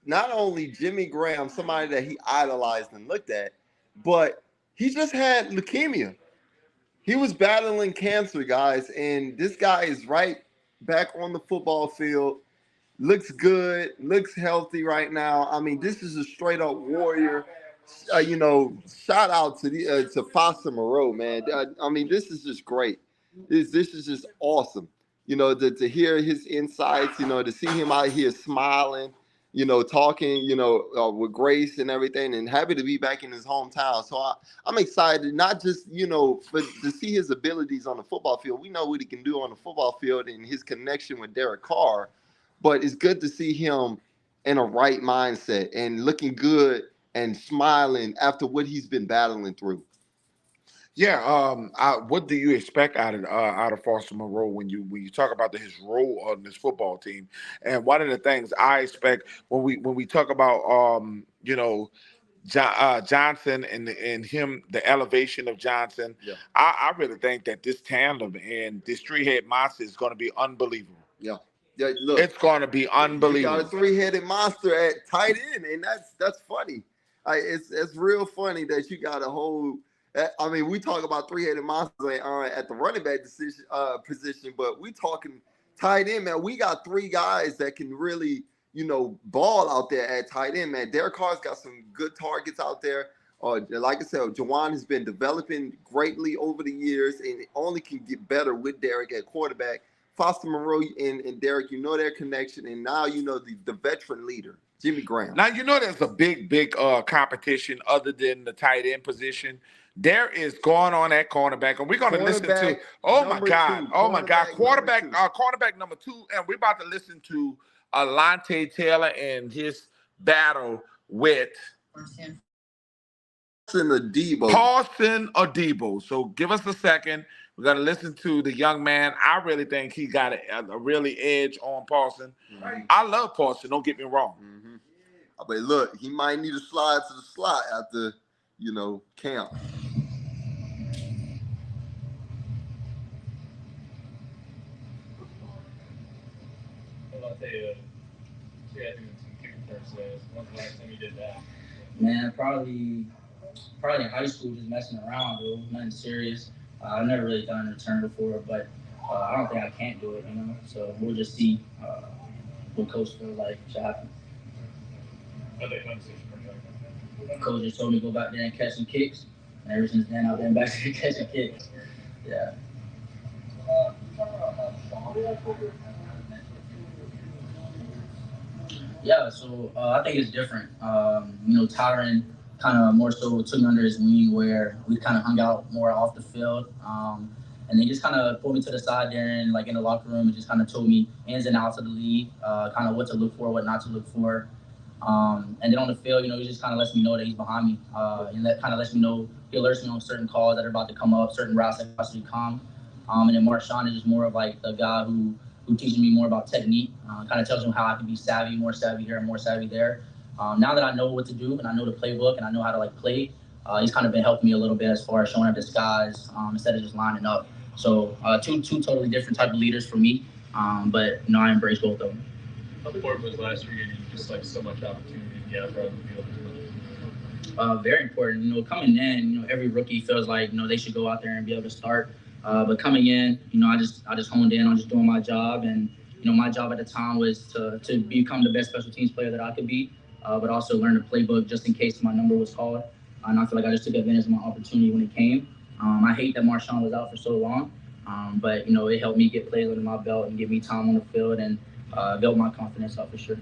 not only Jimmy Graham, somebody that he idolized and looked at, but he just had leukemia. He was battling cancer, guys, and this guy is right back on the football field. Looks good, looks healthy right now. I mean, this is a straight up warrior. Shout out to Foster Moreau, man. I mean, this is just great. This is just awesome. To hear his insights, to see him out here smiling, talking, with grace and everything, and happy to be back in his hometown. So I'm excited, not just, to see his abilities on the football field. We know what he can do on the football field and his connection with Carr, but it's good to see him in a right mindset and looking good and smiling after what he's been battling through. Yeah. What do you expect out of Foster Moreau when you talk about his role on this football team? And one of the things I expect when we talk about Johnson and him, the elevation of Johnson, Yeah. I really think that this tandem and this three head monster is going to be unbelievable. Yeah. Yeah, look, It's going to be you got a unbelievable. three-headed monster at tight end, and that's funny. It's real funny that you got a whole. I mean, we talk about three-headed monsters at the running back position, but we talking tight end, man. We got three guys that can really, ball out there at tight end, man. Derek Carr's got some good targets out there. Like I said, Jawan has been developing greatly over the years, and it only can get better with Derek at quarterback. Foster Moreau and Derek, their connection, and now the veteran leader, Jimmy Graham. Now there's a big competition other than the tight end position. There is going on at cornerback, and we're going to listen to. Oh my God! Oh my God! Cornerback number 2, and we're about to listen to Alontae Taylor and his battle with Paulson Adebo. So give us a second. We're going to listen to the young man. I really think he got a really edge on Paulson. Mm-hmm. I love Paulson. Don't get me wrong. Mm-hmm. But look, he might need to slide to the slot after, camp. I'll tell you, doing some kick returns. When's the last time you did that? Man, probably in high school, just messing around, though. Nothing serious. I've never really done a return before, but I don't think I can't do it, So we'll just see what coach feels like should happen. Coach just told me to go back there and catch some kicks. And ever since then, I've been back to catching kicks. Yeah. Yeah, so I think it's different. Tyron kind of more so took me under his wing where we kind of hung out more off the field. And they just kind of pulled me to the side there and in the locker room and just kind of told me ins and outs of the league, kind of what to look for, what not to look for. And then on the field, he just kind of lets me know that he's behind me. And that kind of lets me know, he alerts me on certain calls that are about to come up, certain routes that have to come. And then Marshawn is just more of the guy who teaches me more about technique, kind of tells me how I can be more savvy here and more savvy there. Now that I know what to do and I know the playbook and I know how to play, he's kind of been helping me a little bit as far as showing up disguise instead of just lining up. So two totally different type of leaders for me, but I embrace both of them. How important was last year getting just so much opportunity to get out there on the field? Very important. Coming in, every rookie feels like they should go out there and be able to start. But coming in, I just honed in on just doing my job, and my job at the time was to become the best special teams player that I could be, but also learn the playbook just in case my number was called. And I feel like I just took advantage of my opportunity when it came. I hate that Marshawn was out for so long, but it helped me get plays under my belt and give me time on the field and build my confidence up for sure.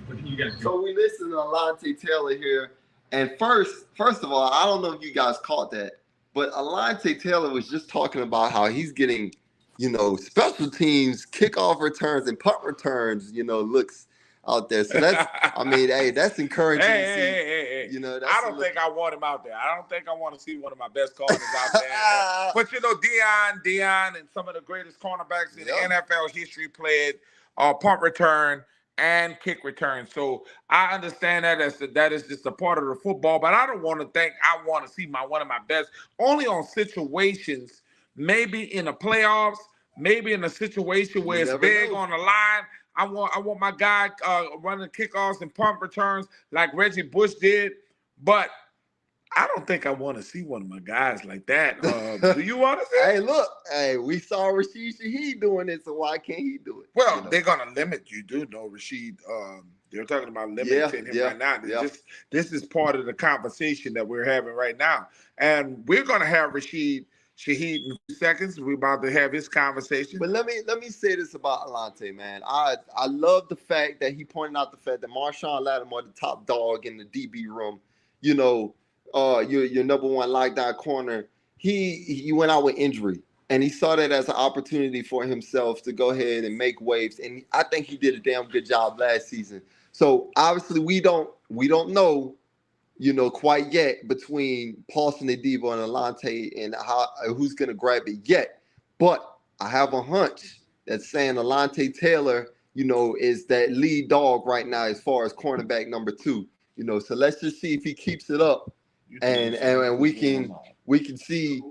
What did you guys do? So we listened to Alontae Taylor here, and first of all, I don't know if you guys caught that, but Alontae Taylor was just talking about how he's getting, special teams, kickoff returns, and punt returns, looks out there. So that's, hey, that's encouraging to see. Hey. I don't think I want him out there. I don't think I want to see one of my best corners out there. But Deion, and some of the greatest cornerbacks in the NFL history played punt return and kick return. So I understand that that is just a part of the football, but I don't want to think I want to see one of my best only on situations, maybe in the playoffs, maybe in a situation where it's big on the line. I want my guy running kickoffs and punt returns like Reggie Bush did, but I don't think I want to see one of my guys like that. Do you want to see? Hey, we saw Rashid Shaheed doing it, so why can't he do it? Well, they're going to limit you, Rashid. They're talking about limiting him right now. This is part of the conversation that we're having right now. And we're going to have Rashid Shaheed in 2 seconds. We're about to have his conversation. But let me say this about Alontae, man. I love the fact that he pointed out the fact that Marshawn Lattimore, the top dog in the DB room, your number one lockdown corner, he went out with injury, and he saw that as an opportunity for himself to go ahead and make waves. And I think he did a damn good job last season. So obviously we don't know, quite yet between Paulson Adebo and Alante and who's going to grab it yet. But I have a hunch that's saying Alante Taylor, is that lead dog right now as far as cornerback number 2. So let's just see if he keeps it up, and we can see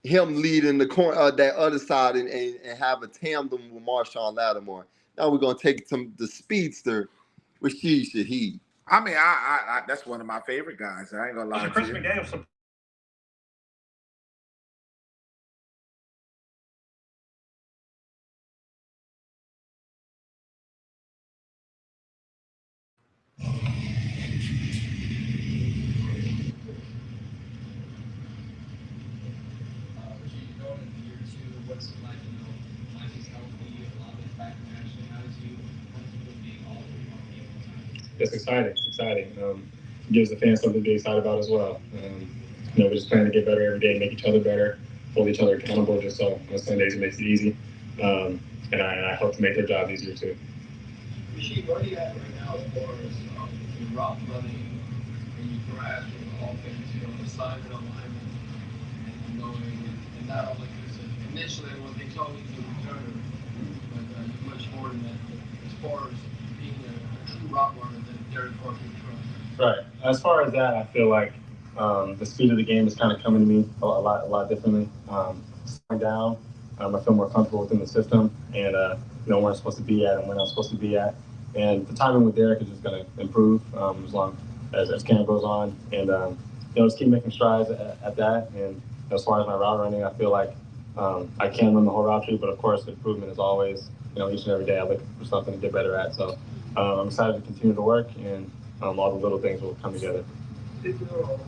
him leading the corner that other side and have a tandem with Marshawn Lattimore. Now we're gonna take it to the speedster, Rashid Shaheed. I mean, I that's one of my favorite guys. I ain't gonna lie to you. What's it like, Mikey's healthy, a lot of it's back in action. How does you feel being all three healthy all the time? It's exciting. It's exciting. It gives the fans something to be excited about as well. We're just trying to get better every day, make each other better, hold each other accountable. Just so on Sundays it makes it easy, and I hope to make their jobs easier too. Rasheed, where are you at right now as far as your route running and your grasp of the offense, assignment alignment, and knowing, and not only because initially everyone thinks, oh, he's a returner, but you're much more than that. As far as being a true route runner that Derek Carr can trust. Right. As far as that, I feel like the speed of the game is kind of coming to me a lot differently. Slowing down, I feel more comfortable within the system, and where I'm supposed to be at and when I'm supposed to be at. And the timing with Derek is just going to improve as long as camp goes on, and just keep making strides at that. And as far as my route running, I feel like I can run the whole route tree, but of course, improvement is always, each and every day I look for something to get better at. So I'm excited to continue to work, and all the little things will come together. Did you know,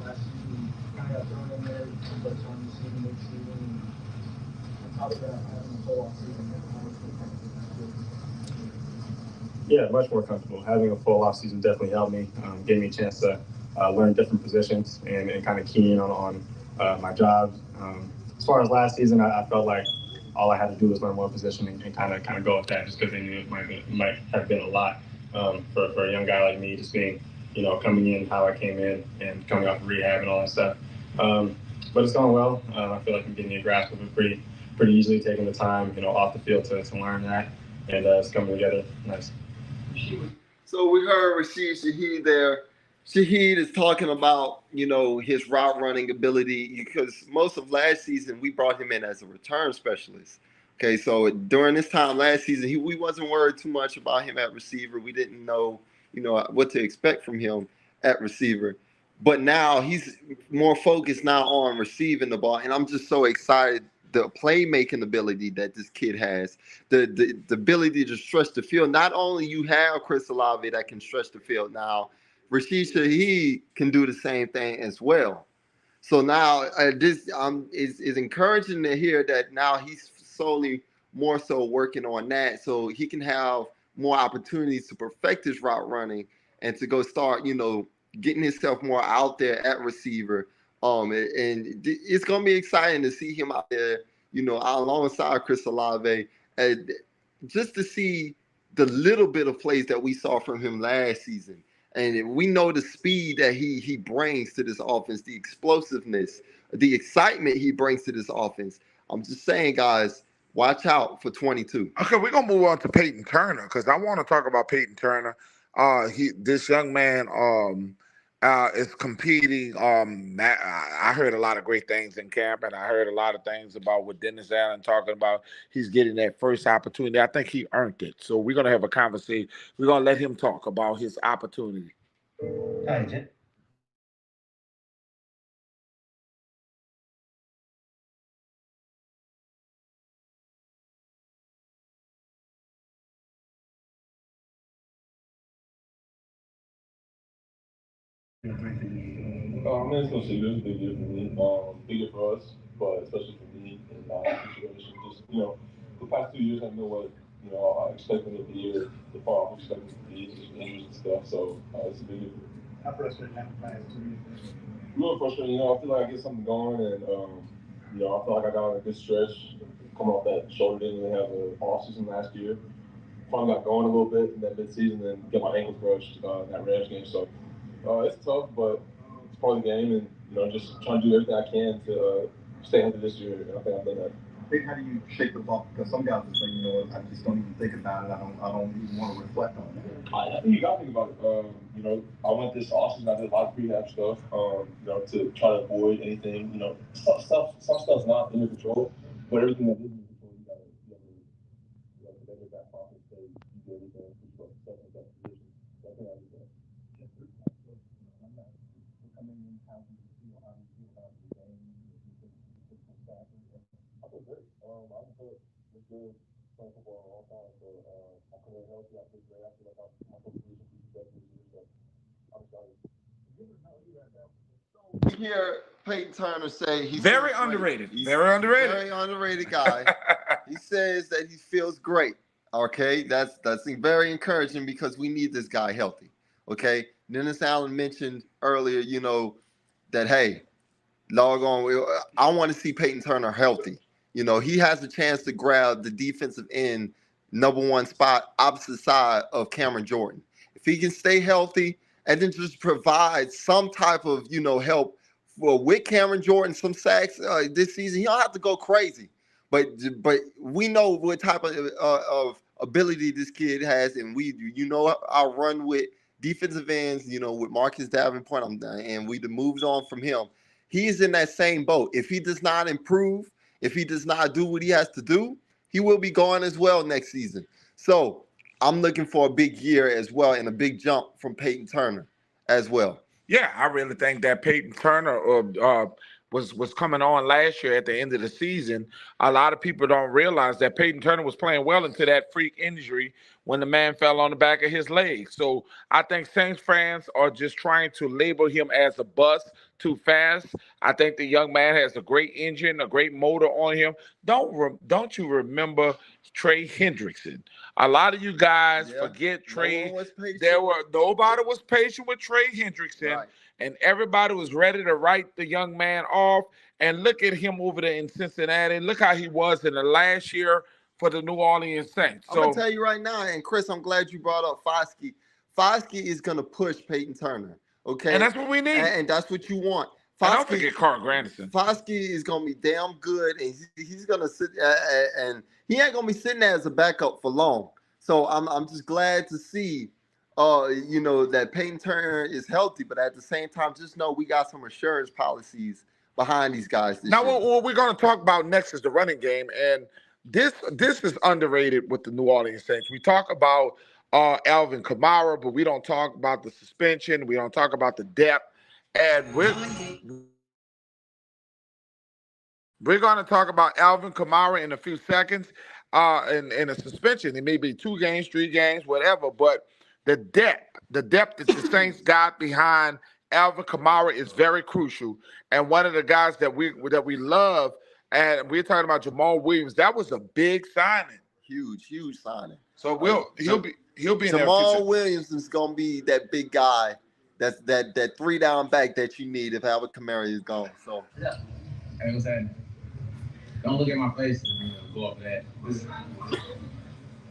last season, kind of got thrown in there, but on the season, next season, on top of that, having a full off season, yeah, much more comfortable. Having a full off season definitely helped me, gave me a chance to learn different positions and kind of key in on my job. As far as last season, I felt like all I had to do was learn one position and kind of go with that, just because they knew it might have been a lot for a young guy like me, just being coming in how I came in and coming off of rehab and all that stuff. But it's going well. I feel like I'm getting a grasp of it pretty easily, taking the time off the field to learn that, and it's coming together nice. So we heard Rashid Shaheed there. Shaheed is talking about, his route running ability, because most of last season we brought him in as a return specialist. Okay, so during this time last season, we wasn't worried too much about him at receiver. We didn't know, what to expect from him at receiver. But now he's more focused now on receiving the ball, and I'm just so excited the playmaking ability that this kid has, the ability to stretch the field. Not only you have Chris Olave that can stretch the field now, Rashid Shaheed can do the same thing as well. So now this is encouraging to hear that now he's solely more so working on that, so he can have more opportunities to perfect his route running and to go start, getting himself more out there at receiver. And it's gonna be exciting to see him out there, alongside Chris Olave, and just to see the little bit of plays that we saw from him last season. And we know the speed that he brings to this offense, the explosiveness, the excitement he brings to this offense. I'm just saying, guys, watch out for 22. Okay, we're gonna move on to Peyton Turner because I want to talk about Peyton Turner. This young man, is competing. I heard a lot of great things in camp, and I heard a lot of things about what Dennis Allen talking about. He's getting that first opportunity. I think he earned it. So we're gonna have a conversation. We're gonna let him talk about his opportunity. Hi, Jen. It's gonna say this big year for me, bigger for us, but especially for me in my situation. Just the past 2 years, I know what I expect them to be, or the fall I'm expecting to be, just injuries and stuff. So it's a big year for me. How frustrating having players 2 years? Real frustrating. I feel like I get something going, and I feel like I got on a good stretch coming off that shoulder. Didn't really have an off season last year. Finally got going a little bit in that mid season, and get my ankle crushed in that Rams game. So. It's tough, but it's part of the game, and just trying to do everything I can to stay healthy this year. And I think I've done that. How do you shake the bump? Because some guys will say, I just don't even think about it. I don't even want to reflect on it. I think you got to think about it. I went this offseason. I did a lot of prehab stuff. To try to avoid anything. Some stuff's not in your control, but everything that is in your control, you got to let your back pocket say you do everything to put yourself in that position. So I think I did that. I feel great. I haven't felt this good playing football in a long time, so I feel really healthy. I feel great. I feel like I'm position to be better this year, so I'm excited. We hear Peyton Turner say he's Very underrated. Very underrated. Very underrated guy. He says that he feels great. Okay, that's very encouraging because we need this guy healthy. Okay, Dennis Allen mentioned earlier, that hey, doggone, I want to see Peyton Turner healthy. He has a chance to grab the defensive end #1 spot opposite side of Cameron Jordan. If he can stay healthy and then just provide some type of, help with Cameron Jordan, some sacks this season, he don't have to go crazy. But we know what type of ability this kid has, and I'll run with defensive ends, with Marcus Davenport, and we moved on from him. He's in that same boat. If he does not improve, if he does not do what he has to do, he will be gone as well next season. So I'm looking for a big year as well and a big jump from Peyton Turner as well. Yeah, I really think that Peyton Turner was coming on last year at the end of the season. A lot of people don't realize that Peyton Turner was playing well into that freak injury when the man fell on the back of his leg. So I think Saints fans are just trying to label him as a bust too fast. I think the young man has a great engine, a great motor on him. Don't you remember Trey Hendrickson? A lot of you guys forget Trey. Nobody was patient with Trey Hendrickson, Right. and everybody was ready to write the young man off. And look at him over there in Cincinnati. Look how he was in the last year for the New Orleans Saints. I'm gonna tell you right now, and Chris, I'm glad you brought up Foskey. Foskey is gonna push Peyton Turner. Okay, and that's what we need. And that's what you want. And don't forget Carr Granderson. Foskey is gonna be damn good, and he's gonna sit and he ain't gonna be sitting there as a backup for long. So I'm just glad to see, that Peyton Turner is healthy, but at the same time, just know we got some assurance policies behind these guys this year. Now, what we're going to talk about next is the running game, and this is underrated with the New Orleans Saints. We talk about Alvin Kamara, but we don't talk about the suspension. We don't talk about the depth, and we're going to talk about Alvin Kamara in a few seconds. In a suspension, it may be 2 games, 3 games, whatever. But the depth that the Saints got behind Alvin Kamara is very crucial. And one of the guys that we love, and we're talking about Jamal Williams. That was a big signing, huge signing. So he'll be in Jamal Williams is gonna be that big guy. That's that 3-down back that you need if Alvin Kamara is gone. So yeah. Hey, what's happening? Don't look at my face and go off of that.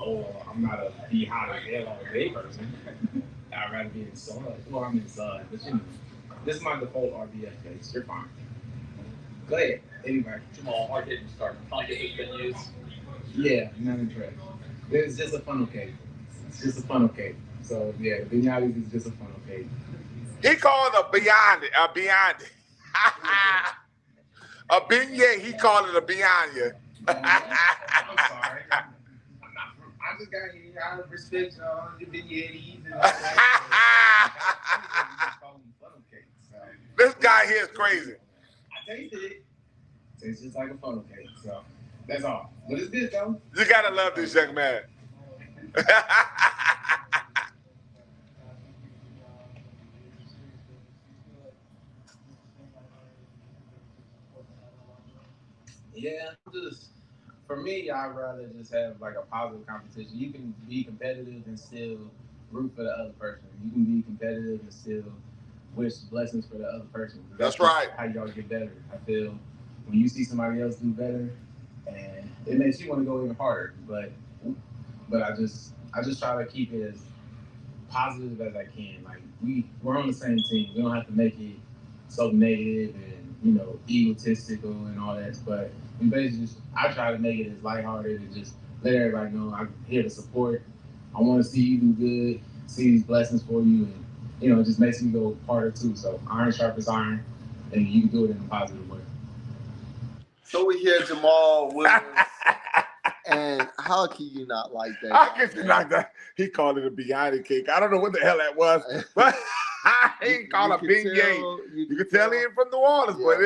I'm not a be hot as hell all day person. I'd rather be in the sun. Well, I'm inside, but this is my default RBF face. You're fine. Go ahead. Anyway. Jamal, hard hitting start. Like it's been used. Yeah, none of trash. It's just a funnel cake. It's just a funnel cake. So yeah, the Vignales is just a funnel cake. He called a beyond it. A beignet, he called it a beignet. I'm sorry. I just got here out of respect the vignettes and all that. This guy here is crazy. I tasted it. Tastes just like a funnel cake. So that's all. But it's good though. You gotta love this young man. Yeah, for me, I'd rather just have like a positive competition. You can be competitive and still root for the other person. You can be competitive and still wish blessings for the other person. That's right. How y'all get better. I feel when you see somebody else do better, and it makes you want to go even harder. But I just try to keep it as positive as I can. Like we're on the same team. We don't have to make it so negative and egotistical and all that. But we basically I try to make it as lighthearted and just let everybody know I'm here to support. I want to see you do good, see these blessings for you, and it just makes me go harder too. So iron sharpens iron, and you can do it in a positive way. So we hear Jamal Williams, and how can you not like that? I guess you like that. He called it a Beyonce cake. I don't know what the hell that was, but he called it a beignet. You can tell he ain't from New Orleans, but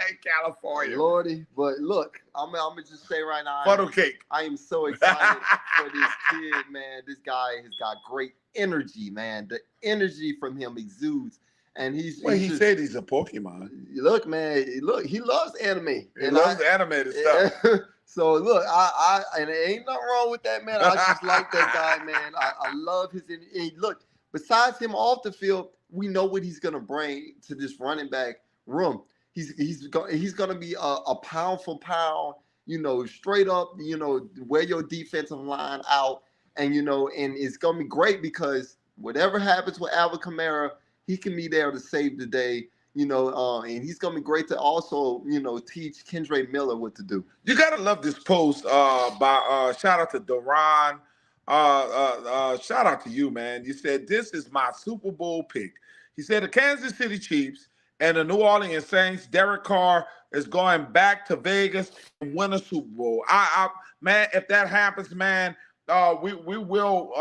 in California. Lordy, but look, I'm gonna just say right now, funnel cake. I am so excited for this kid, man. This guy has got great energy, man. The energy from him exudes. And he said he's a Pokemon. Look, man, he loves anime. He loves animated stuff. So look, I and there ain't nothing wrong with that, man. I just like that guy, man. I love his energy. And look, besides him off the field, we know what he's gonna bring to this running back room. He's gonna be a pound for pound, straight up, wear your defensive line out, and and it's gonna be great because whatever happens with Alvin Kamara, he can be there to save the day, and he's gonna be great to also, teach Kendre Miller what to do. You gotta love this post by shout out to Duran. Shout out to you, man. You said this is my Super Bowl pick. He said the Kansas City Chiefs and the New Orleans Saints. Derek Carr is going back to Vegas to win a Super Bowl. Man, if that happens, man. We will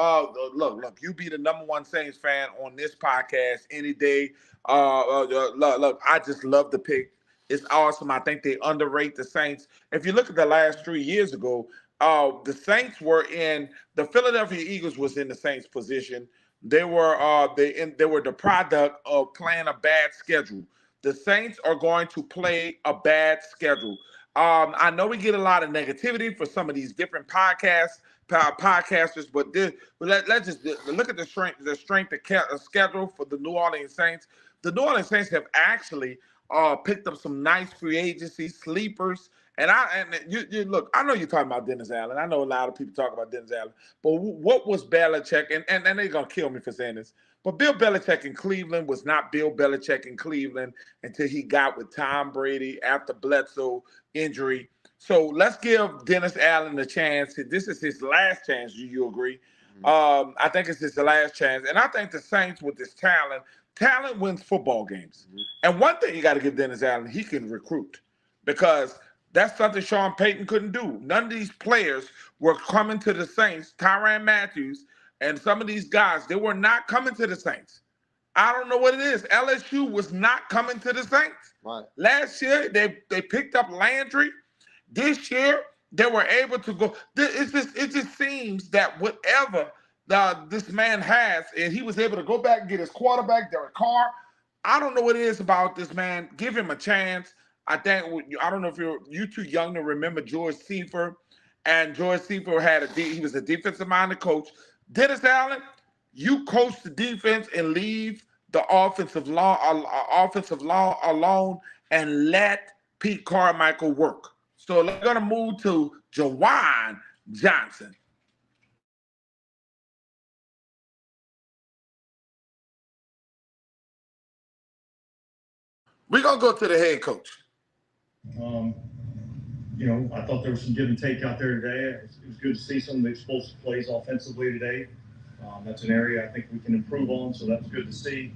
look. You be the #1 Saints fan on this podcast any day. Look, I just love the pick. It's awesome. I think they underrate the Saints. If you look at the last 3 years ago, the Saints were in the Philadelphia Eagles was in the Saints position. They were they were the product of playing a bad schedule. The Saints are going to play a bad schedule. I know we get a lot of negativity for some of these different podcasters, but let's just look at the strength of schedule for the New Orleans Saints. The New Orleans Saints have actually picked up some nice free agency sleepers. And you look, I know you're talking about Dennis Allen. I know a lot of people talk about Dennis Allen. But what was Belichick? And they're going to kill me for saying this. But Bill Belichick in Cleveland was not Bill Belichick in Cleveland until he got with Tom Brady after Bledsoe injury. So let's give Dennis Allen a chance. This is his last chance. Do you agree? Mm-hmm. I think it's his last chance. And I think the Saints with this talent wins football games. Mm-hmm. And one thing you got to give Dennis Allen, he can recruit. Because that's something Sean Payton couldn't do. None of these players were coming to the Saints. Tyrann Mathieu and some of these guys, they were not coming to the Saints. I don't know what it is. LSU was not coming to the Saints. Right. Last year, they picked up Landry. This year, they were able to go. It just seems that whatever this man has, and he was able to go back and get his quarterback, Derek Carr. I don't know what it is about this man. Give him a chance. I don't know if you're too young to remember George Seifert, and George Seifert he was a defensive-minded coach. Dennis Allen, you coach the defense and leave the offensive law alone and let Pete Carmichael work. So we're gonna move to Jawan Johnson. We're gonna go to the head coach. I thought there was some give and take out there today. It was good to see some of the explosive plays offensively today. That's an area I think we can improve on, so that's good to see.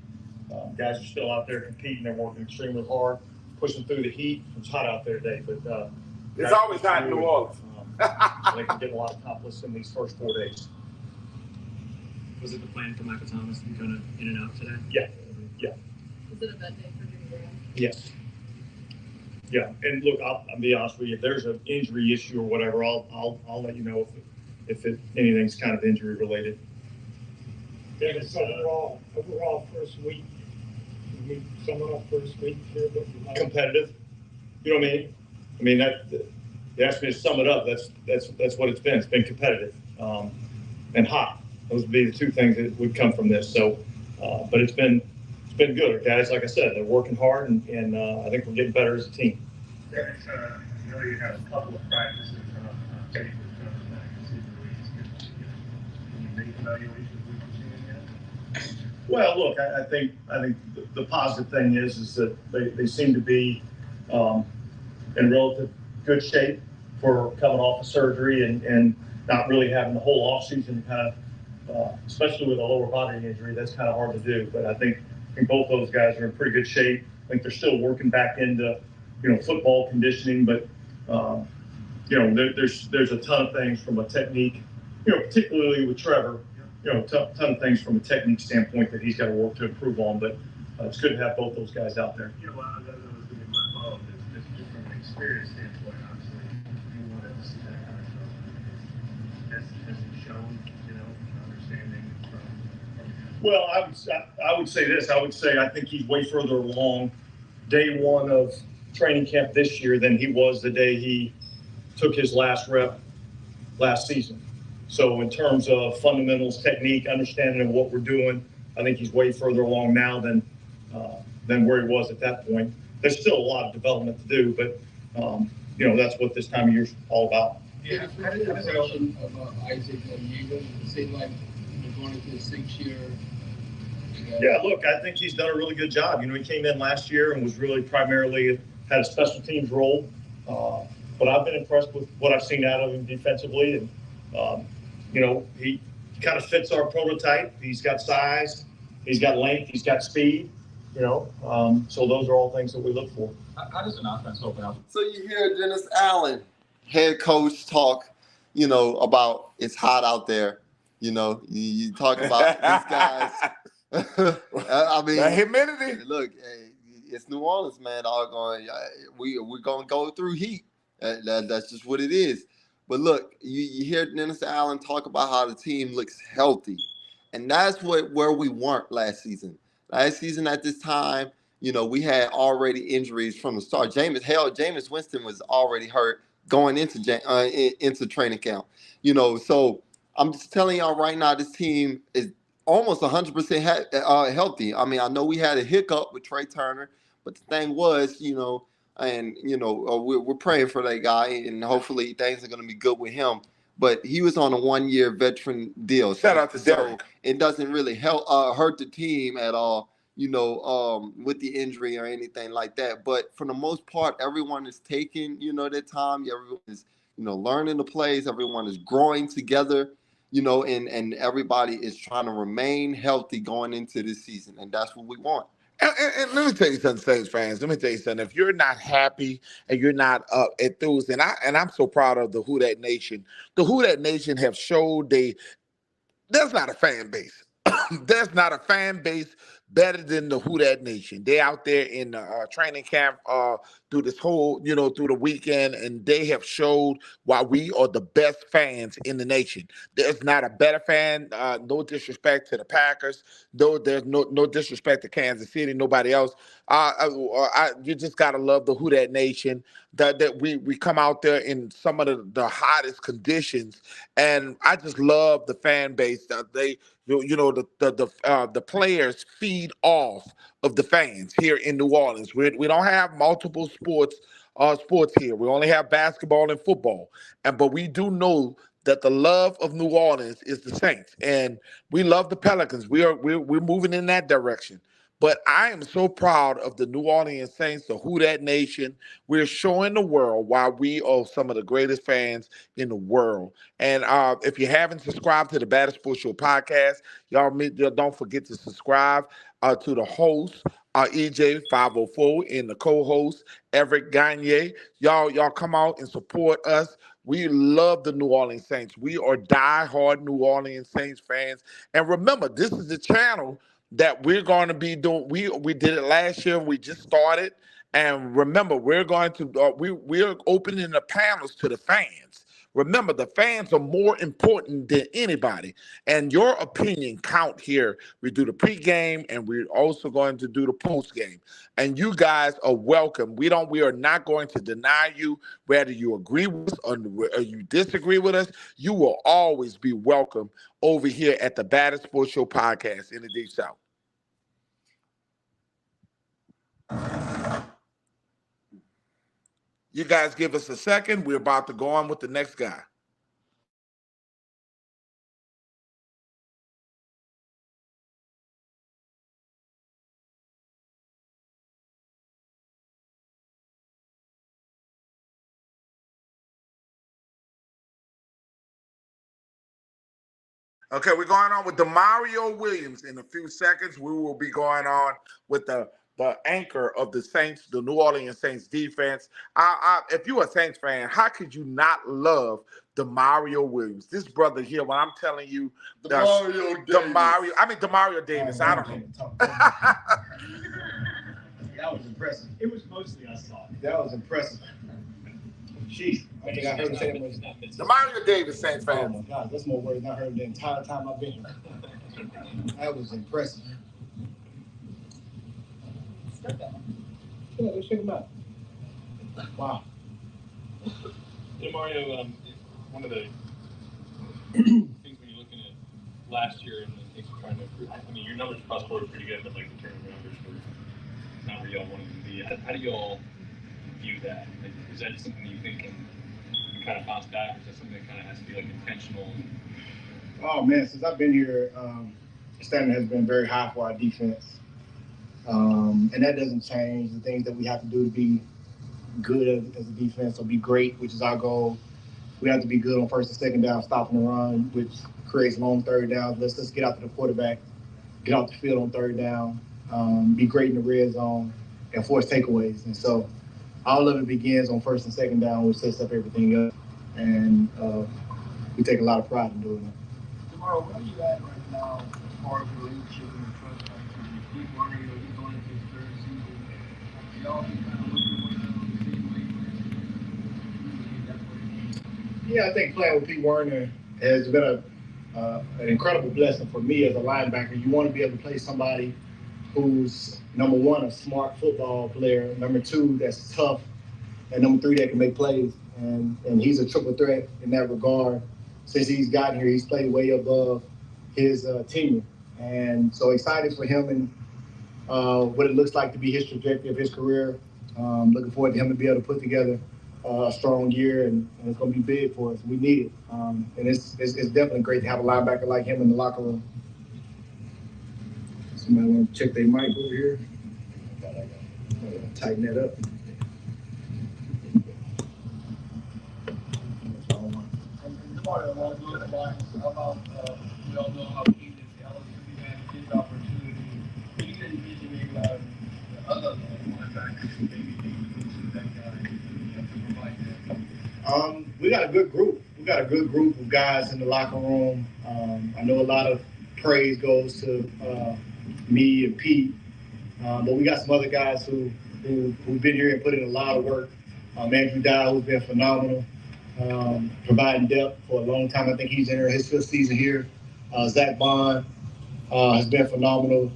Guys are still out there competing. They're working extremely hard, pushing through the heat. It was hot out there today, but it's always hot in New Orleans. They can get a lot accomplished in these first 4 days. Was it the plan for Michael Thomas to be kind of in and out today? Yeah. Was it a bad day for Jimmy Graham? Yes. Yeah, and look, I'll be honest with you. If there's an injury issue or whatever, I'll let you know if anything's kind of injury related. Dennis, overall first week. We sum it up first week here, but competitive. You know what I mean? I mean that. You asked me to sum it up. That's what it's been. It's been competitive and hot. Those would be the two things that would come from this. So, but it's been good, guys. Like I said, they're working hard, and I think we're getting better as a team. Dennis, I know you had a couple of practices on paper. Can you make evaluations of what you're seeing yet? Well, look, I think the positive thing is that they seem to be in relative good shape for coming off of surgery and not really having the whole offseason kind of, especially with a lower body injury, that's kind of hard to do. But I think both those guys are in pretty good shape. I think they're still working back into, football conditioning, but there's a ton of things from a technique, particularly with Trevor, ton of things from a technique standpoint that he's got to work to improve on. But it's good to have both those guys out there. Well, that was going to be my follow-up. Just from an experience standpoint, obviously, you wanted to see that kind of stuff. Has it shown, understanding from? Well, I would say this. I would say I think he's way further along day one of training camp this year than he was the day he took his last rep last season. So in terms of fundamentals, technique, understanding of what we're doing, I think he's way further along now than where he was at that point. There's still a lot of development to do, but that's what this time of year's all about. Yeah, how did the progression of Isaac Yeager? It seemed like going into the 6th year. Yeah, look, I think he's done a really good job. He came in last year and was really primarily had a special teams role. But I've been impressed with what I've seen out of him defensively. And, he kind of fits our prototype. He's got size, he's got length, he's got speed, so those are all things that we look for. How does an offense open up? So you hear Dennis Allen, head coach, talk, about it's hot out there. You talk about these guys. I mean, that humidity. Look, hey, it's New Orleans, man. We're gonna go through heat. That's just what it is. But look, you hear Dennis Allen talk about how the team looks healthy, and that's where we weren't last season. Last season at this time, we had already injuries from the start. Jameis Winston was already hurt going into training camp. So I'm just telling y'all right now, this team is almost 100% healthy. I mean, I know we had a hiccup with Trey Turner, but the thing was, we're praying for that guy, and hopefully things are going to be good with him. But he was on a 1-year veteran deal. Shout out to Derek. So it doesn't really hurt the team at all, with the injury or anything like that. But for the most part, everyone is taking, their time. Everyone is, learning the plays. Everyone is growing together. And everybody is trying to remain healthy going into this season, and that's what we want. And let me tell you something, Saints fans. Let me tell you something. If you're not happy and you're not enthused, and I'm so proud of the Who Dat Nation. The Who Dat Nation have showed there's not a fan base. There's not a fan base better than the Who Dat Nation. They out there in the training camp through this whole, through the weekend, and they have showed why we are the best fans in the nation. There's not a better fan. No disrespect to the Packers. Though there's no disrespect to Kansas City. Nobody else. You just gotta love the Who Dat Nation. That we come out there in some of the hottest conditions, and I just love the fan base. That the players feed off of the fans here in New Orleans. We don't have multiple sports here. We only have basketball and football, but we do know that the love of New Orleans is the Saints, and we love the Pelicans. We're moving in that direction. But I am so proud of the New Orleans Saints, the Who Dat Nation. We're showing the world why we are some of the greatest fans in the world. And if you haven't subscribed to the Batter Sports Show podcast, y'all don't forget to subscribe to the host, EJ 504, and the co-host, Eric Gagne. Y'all come out and support us. We love the New Orleans Saints. We are diehard New Orleans Saints fans. And remember, this is the channel that we're going to be doing. We did it last year. We just started, and remember, we're going to we're opening the panels to the fans. Remember, the fans are more important than anybody, and your opinion count here. We do the pregame, and we're also going to do the postgame. And you guys are welcome. We are not going to deny you whether you agree with us or you disagree with us. You will always be welcome over here at the Batter Sports Show podcast in the Deep South. You guys give us a second. We're about to go on with the next guy. Okay, we're going on with Demario Williams. In a few seconds, we will be going on with the anchor of the Saints, the New Orleans Saints defense. If you're a Saints fan, how could you not love Demario Williams? This brother here, when I'm telling you, Demario Davis. I don't know. That was impressive. It was mostly I saw. That was impressive. Jeez, I think I heard him say that much. Demario Davis, Saints fan. Oh my God, that's more words than I heard the entire time I've been here. That was impressive. Yeah, let's check him out. Wow. Yeah, Mario, one of the things when you're looking at last year and the things you're trying to improve, I mean, your numbers across the board are pretty good, but like the turnover numbers were not where y'all wanted them to be. How do y'all view that? Like, is that something you think can kind of bounce back, or is that something that kind of has to be like intentional? Oh man, since I've been here, the standard has been very high for our defense. And that doesn't change. The things that we have to do to be good as a defense or be great, which is our goal. We have to be good on first and second down, stopping the run, which creates long third downs. Let's get out to the quarterback, get off the field on third down, be great in the red zone, and force takeaways. And so all of it begins on first and second down, which sets up everything up. And we take a lot of pride in doing that. Tomorrow, where are you at right now as far as relationship and the trust factor? Pete Warner, he's going into his third season. Y'all been kind of looking for them on the same wavelength. Yeah, I think playing with Pete Warner has been an incredible blessing for me as a linebacker. You want to be able to play somebody who's, number one, a smart football player, number two, that's tough, and number three, that can make plays. And he's a triple threat in that regard. Since he's gotten here, he's played way above his tenure. And so excited for him and what it looks like to be his trajectory of his career. Looking forward to him to be able to put together a strong year, and it's going to be big for us. We need it. And it's definitely great to have a linebacker like him in the locker room. Somebody want to check their mic over here? Tighten that up. Tomorrow, along those lines, how about we all know how keen this eligibility man his opportunity. Can you get envision maybe the other linebackers maybe think that guy to provide that? We got a good group. We got a good group of guys in the locker room. I know a lot of praise goes to me and Pete, but we got some other guys who've been here and put in a lot of work. Andrew Dow, who's been phenomenal, providing depth for a long time. I think he's in his fifth season here. Zach Bond has been phenomenal.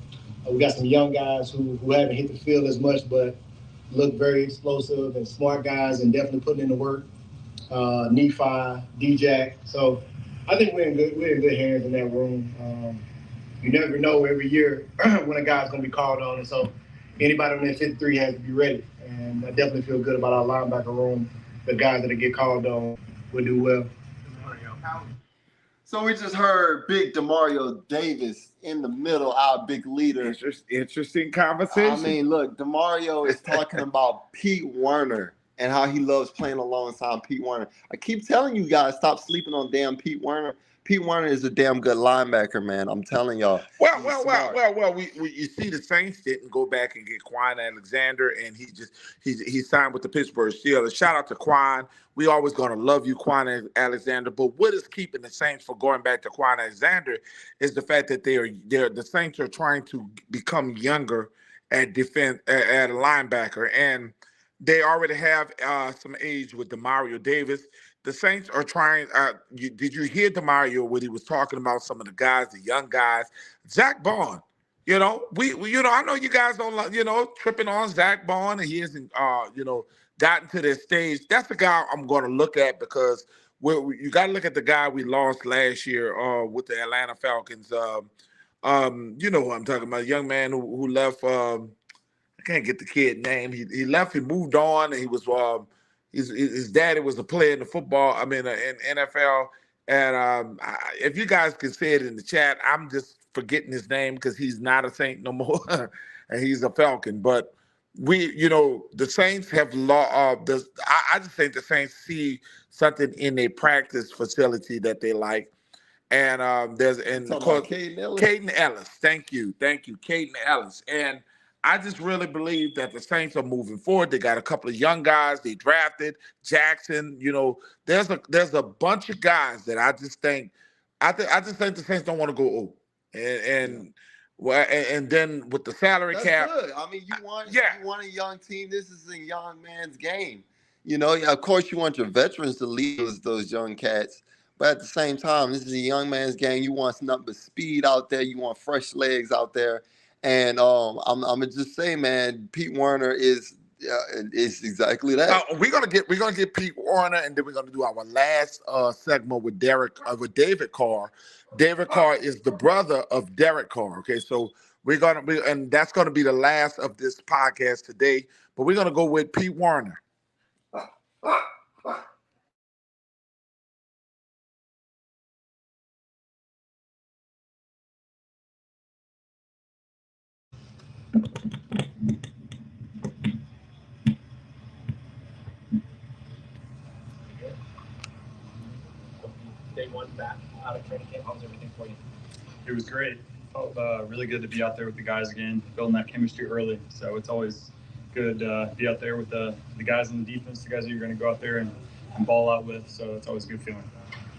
We got some young guys who haven't hit the field as much, but look very explosive and smart guys and definitely putting in the work. Nephi, D-Jack. So I think we're in good hands in that room. You never know every year when a guy's going to be called on. And so anybody on that 53 has to be ready. And I definitely feel good about our linebacker room. The guys that get called on will do well. So we just heard big Demario Davis in the middle, our big leader. Interesting conversation. I mean, look, Demario is talking about Pete Werner and how he loves playing alongside Pete Werner. I keep telling you guys, stop sleeping on damn Pete Werner. Pete Werner is a damn good linebacker, man. I'm telling y'all. Well. You see, the Saints didn't go back and get Quan Alexander, and he signed with the Pittsburgh Steelers. Shout out to Quan. We always gonna love you, Quan Alexander. But what is keeping the Saints from going back to Quan Alexander is the fact that the Saints are trying to become younger at defense at a linebacker, and they already have some age with Demario Davis. The Saints are trying. Did you hear Demario when he was talking about some of the guys, the young guys? Zach Bond. We I know you guys don't tripping on Zach Bond, and he hasn't gotten to this stage. That's the guy I'm going to look at because you got to look at the guy we lost last year with the Atlanta Falcons. You know who I'm talking about, a young man who left. I can't get the kid name. He left. He moved on, and he was. His daddy was a player in the football. I mean, in NFL. And if you guys can say it in the chat, I'm just forgetting his name because he's not a Saint no more, and he's a Falcon. But the Saints have I just think the Saints see something in their practice facility that they like, And there's You and of talking about course Caden Ellis? Caden Ellis. Thank you, Caden Ellis. And I just really believe that the Saints are moving forward. They got a couple of young guys they drafted. Jackson, there's a bunch of guys that I just think the Saints don't want to go old. And well, and then with the salary That's cap, good. I mean, yeah. you want a young team. This is a young man's game. Yeah, of course you want your veterans to lead those young cats, but at the same time, this is a young man's game. You want nothing but speed out there. You want fresh legs out there, and I'm gonna just say, man, Pete Werner is exactly that. We're gonna get Pete Warner, and then we're gonna do our last segment with David Carr. David Carr is the brother of Derek Carr. Okay, so and that's gonna be the last of this podcast today. But we're gonna go with Pete Warner. Day one back out of training camp. How was everything for you? It was great. Felt really good to be out there with the guys again, building that chemistry early. So it's always good to be out there with the guys on the defense, the guys that you're going to go out there and ball out with. So it's always a good feeling.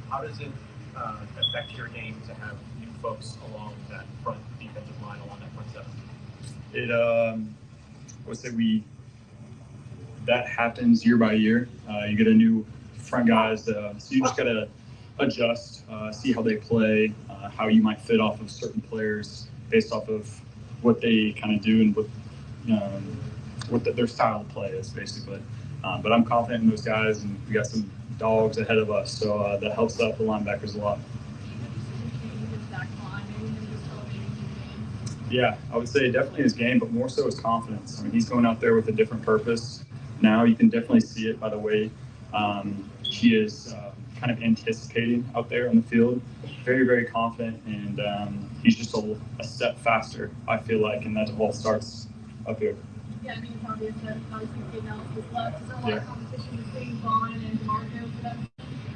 How does it affect your game to have new folks along that front defensive line, along that front seven? It, I would say that happens year by year. You get a new front guys, so you just got to adjust, see how they play, how you might fit off of certain players based off of what they kind of do and what their style of play is, basically. But I'm confident in those guys, and we got some dogs ahead of us, so that helps out the linebackers a lot. Yeah, I would say definitely his game, but more so his confidence. I mean, he's going out there with a different purpose. Now you can definitely see it by the way he is kind of anticipating out there on the field. Very, very confident, and he's just a step faster, I feel like, and that all starts up here. Yeah, I mean, it's obvious that obviously Caden Ellis is left. Is there a lot of competition between Vaughn and DeMarco for that?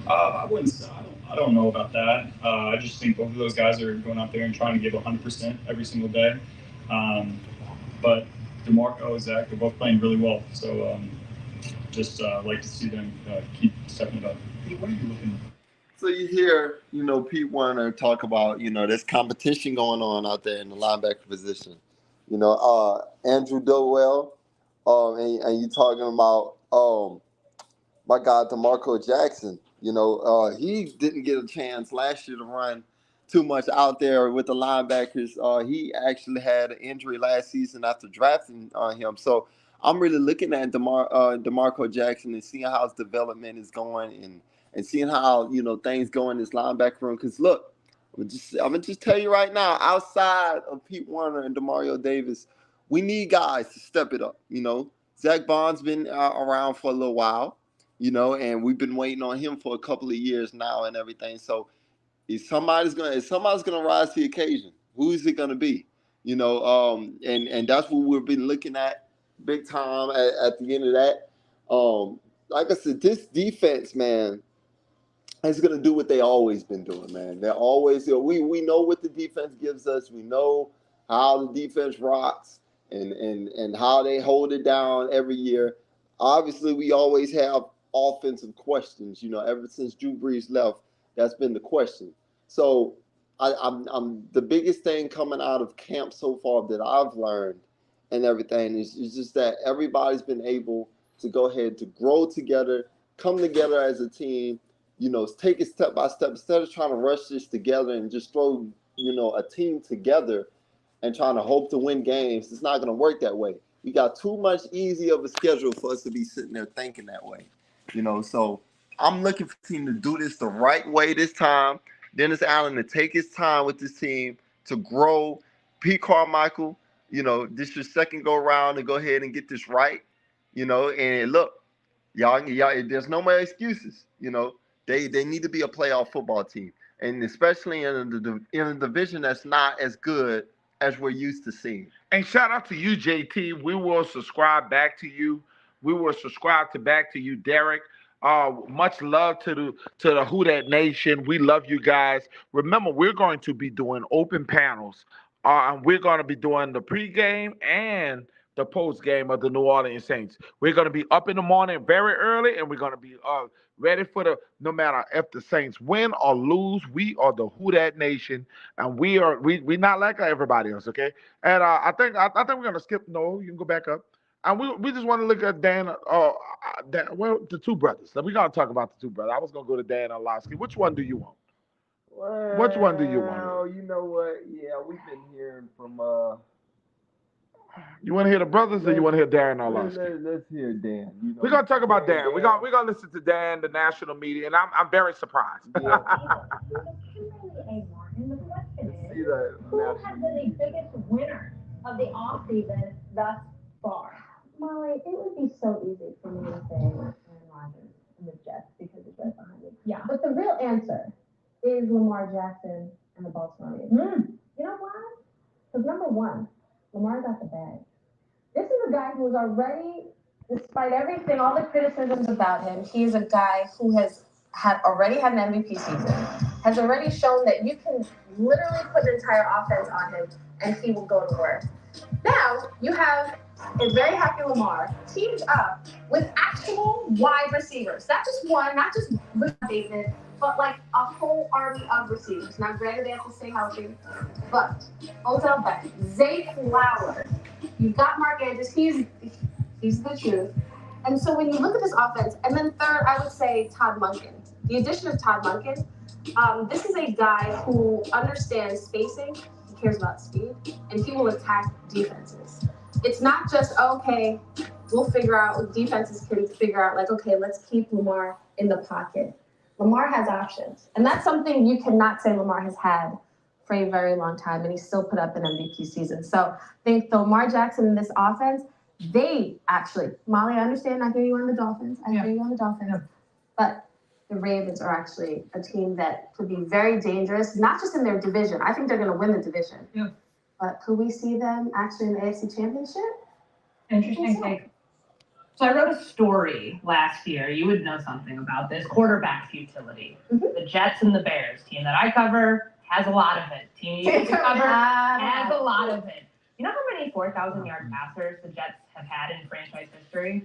I wouldn't say, I don't know about that. I just think both of those guys are going out there and trying to give 100% every single day. But DeMarco and Zach, they're both playing really well. So just like to see them keep stepping it up. What are you looking at? So you hear, Pete Werner talk about, there's competition going on out there in the linebacker position. Andrew Dowell, and you talking about my guy DeMarco Jackson. He didn't get a chance last year to run too much out there with the linebackers. He actually had an injury last season after drafting him. So I'm really looking at DeMarco Jackson and seeing how his development is going and seeing how things go in this linebacker room. Because look, I'm gonna just tell you right now, outside of Pete Werner and Demario Davis, we need guys to step it up. Zach Bond's been around for a little while, and we've been waiting on him for a couple of years now and everything. So if somebody's gonna rise to the occasion, who is it gonna be? And that's what we've been looking at big time at the end of that. Like I said, this defense, man, is going to do what they always been doing, man. They're always, we know what the defense gives us. We know how the defense rocks and how they hold it down every year. Obviously, we always have offensive questions. Ever since Drew Brees left, that's been the question. So I'm the biggest thing coming out of camp so far that I've learned and everything is just that everybody's been able to go ahead to grow together, come together as a team, take it step by step instead of trying to rush this together and just throw, a team together and trying to hope to win games. It's not going to work that way. We got too much easy of a schedule for us to be sitting there thinking that way, So I'm looking for the team to do this the right way this time. Dennis Allen to take his time with this team to grow. Pete Carmichael, this is your second go around to go ahead and get this right, and look, y'all, there's no more excuses, They need to be a playoff football team, and especially in a division that's not as good as we're used to seeing. And shout out to you, JT. We will subscribe back to you. We will subscribe back to you, Derek. Much love to the Who Dat Nation. We love you guys. Remember, we're going to be doing open panels. And we're going to be doing the pregame and the postgame of the New Orleans Saints. We're going to be up in the morning very early, and we're going to be ready for the no matter if the Saints win or lose. We are the Who Dat Nation, and we not like everybody else. Okay, and I think we're going to skip. No, you can go back up. And we just want to look at Dan. Well, the two brothers. So we're gonna talk about the two brothers. I was gonna go to Dan Orlovsky. Which one do you want? Which one do you want? Well, you know what? Yeah, we've been hearing from You want to hear the brothers, or you want to hear Darren Orlovsky? Let's hear Dan. You know, We're gonna talk about Dan. We're gonna listen to Dan, the national media, and I'm very surprised. Yeah. And the question is, who has been the biggest winner of the offseason thus far? Molly, it would be so easy for me to say Aaron Rodgers and the Jets because he's right behind me. Yeah. But the real answer is Lamar Jackson and the Baltimore Ravens. You know why? Because number one, Lamar got the bag. This is a guy who is already, despite everything, all the criticisms about him, he is a guy who has already had an MVP season, has already shown that you can literally put an entire offense on him and he will go to work. Now, you have a very happy Lamar teamed up with actual wide receivers. Not just one, not just David, but like a whole army of receivers. Now, granted, they have to stay healthy, but Odell Beckham, Zay Flowers, you've got Mark Andrews, he's the truth. And so when you look at this offense, and then third, I would say Todd Monken. The addition of Todd Monken, this is a guy who understands spacing, he cares about speed, and he will attack defenses. It's not just, okay, we'll figure out, defenses can figure out, like, okay, let's keep Lamar in the pocket. Lamar has options. And that's something you cannot say Lamar has had for a very long time, and he still put up an MVP season. So I think the Lamar Jackson in this offense, they actually, Molly, I understand I hear you on the Dolphins. I hear you on the Dolphins. Yeah. But the Ravens are actually a team that could be very dangerous, not just in their division. I think they're going to win the division. Yeah. But could we see them actually in the AFC Championship? Interesting take. So I wrote a story last year. You would know something about this. Quarterback futility. The Jets and the Bears. Team that I cover has a lot of it. Team you cover has a lot of it. You know how many 4,000-yard passers the Jets have had in franchise history?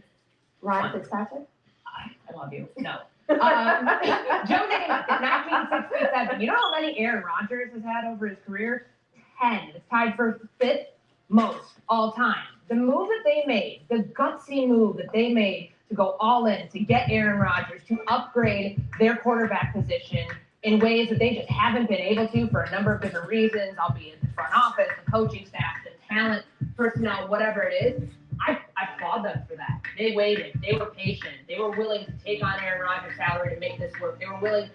Ryan Fitzpatrick? I love you. No. Joe Namath did not mean 67. You know how many Aaron Rodgers has had over his career? 10. It's tied for 5th most all time. The move that they made, the gutsy move that they made to go all in, to get Aaron Rodgers, to upgrade their quarterback position in ways that they just haven't been able to for a number of different reasons, albeit the front office, the coaching staff, the talent, personnel, whatever it is. I applaud them for that. They waited. They were patient. They were willing to take on Aaron Rodgers' salary to make this work. They were willing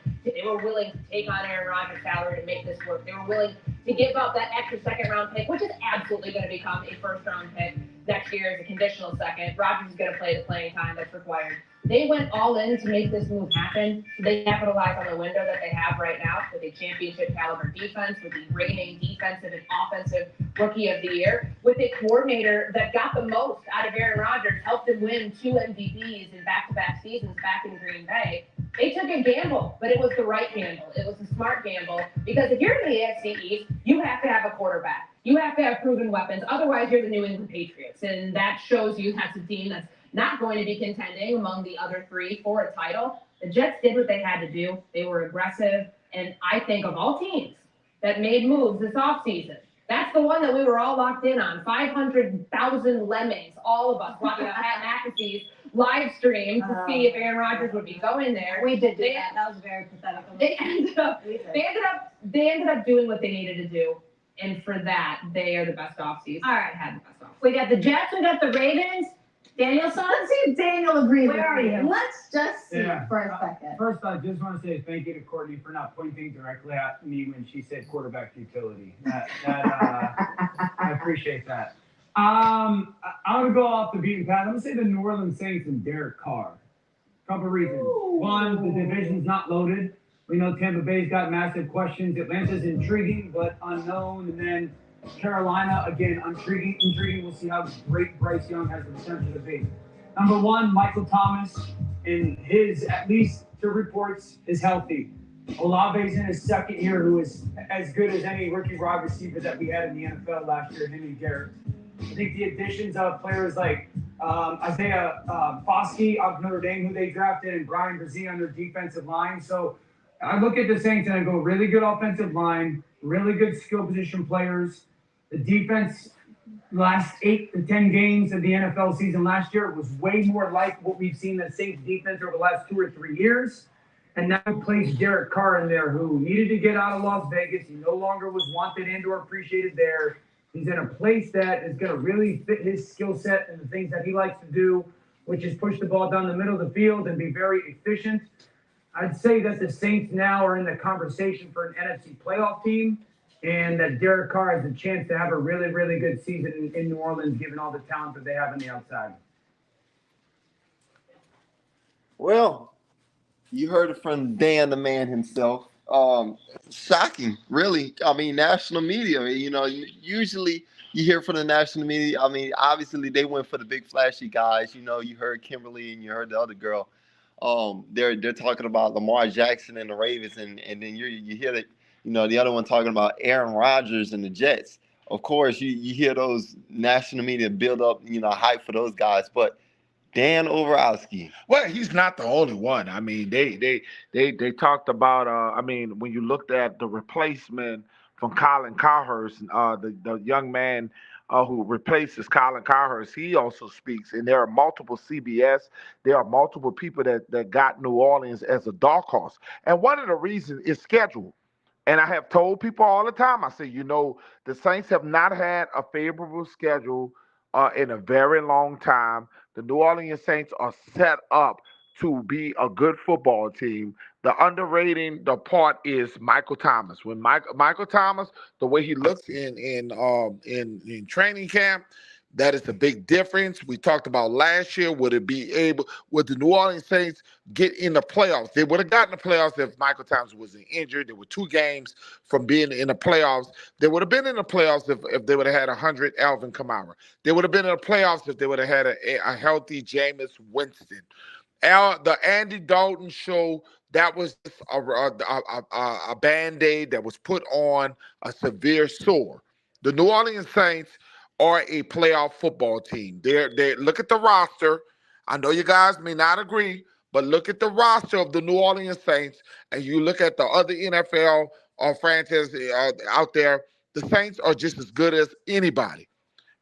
to take on Aaron Rodgers' salary to make this work. They were willing to give up that extra second-round pick, which is absolutely going to become a first-round pick next year as a conditional second. Rodgers is going to play the playing time that's required. They went all in to make this move happen. They capitalize on the window that they have right now with a championship-caliber defense, with the reigning defensive and offensive rookie of the year, with a coordinator that got the most out of Aaron Rodgers, helped him win 2 MVPs in back-to-back seasons back in Green Bay. They took a gamble, but it was the right gamble. It was a smart gamble, because if you're in the AFC East, you have to have a quarterback. You have to have proven weapons. Otherwise, you're the New England Patriots, and that shows you that's a team that's not going to be contending among the other 3 for a title. The Jets did what they had to do. They were aggressive, and I think of all teams that made moves this offseason, that's the one that we were all locked in on. 500,000 lemmings, all of us, watching Pat McAfee's live stream to see if Aaron Rodgers would be going there. We did that. That was very pathetic. They ended up doing what they needed to do, and for that, they are the best offseason. All right, had the best offseason. We got the Jets. We got the Ravens. Danielson? Let's see if Daniel agrees Where are you? Let's just see for a second. First, I just want to say thank you to Courtney for not pointing directly at me when she said quarterback futility. I appreciate that. I'm going to go off the beaten path. I'm going to say the New Orleans Saints and Derek Carr. Couple reasons. One, the division's not loaded. We know Tampa Bay's got massive questions. Atlanta's intriguing but unknown. And then Carolina, again, intriguing. We'll see how great Bryce Young has the potential to be. Number one, Michael Thomas and his, at least to reports, is healthy. Olave's in his second year, who is as good as any rookie wide receiver that we had in the NFL last year, him and Garrett. I think the additions of players like Isaiah Foskey of Notre Dame, who they drafted, and Brian Brzee on their defensive line. So I look at the Saints and I go, really good offensive line, really good skill position players. The defense, last 8 to 10 games of the NFL season last year, was way more like what we've seen the Saints defense over the last 2 or 3 years. And now he plays Derek Carr in there, who needed to get out of Las Vegas. He no longer was wanted and or appreciated there. He's in a place that is going to really fit his skill set and the things that he likes to do, which is push the ball down the middle of the field and be very efficient. I'd say that the Saints now are in the conversation for an NFC playoff team, and that Derek Carr has a chance to have a really, really good season in New Orleans, given all the talent that they have on the outside. Well, you heard it from Dan, the man himself. Shocking, really. I mean, national media, usually you hear from the national media. I mean, obviously they went for the big flashy guys. You heard Kimberly and you heard the other girl. They're talking about Lamar Jackson and the Ravens, and then you hear that, the other one talking about Aaron Rodgers and the Jets. Of course, you hear those national media build up, hype for those guys, but Dan Orlovsky. Well, he's not the only one. I mean, they talked about. I mean, when you looked at the replacement from Colin Cowhurst, the young man who replaces Colin Cowhurst, he also speaks. And there are multiple CBS. There are multiple people that got New Orleans as a dark horse. And one of the reasons is schedule. And I have told people all the time, I say, the Saints have not had a favorable schedule in a very long time. The New Orleans Saints are set up to be a good football team. The underrating the part is Michael Thomas. When Michael Thomas, the way he looks in training camp, that is a big difference. We talked about last year. Would the New Orleans Saints get in the playoffs? They would have gotten the playoffs if Michael Thomas wasn't injured. There were 2 games from being in the playoffs. They would have been in the playoffs if they would have had 100 Alvin Kamara. They would have been in the playoffs if they would have had a healthy Jameis Winston. The Andy Dalton show, that was just a Band-Aid that was put on a severe sore. The New Orleans Saints are a playoff football team. They look at the roster. I know you guys may not agree, but look at the roster of the New Orleans Saints, and you look at the other NFL franchises out there. The Saints are just as good as anybody,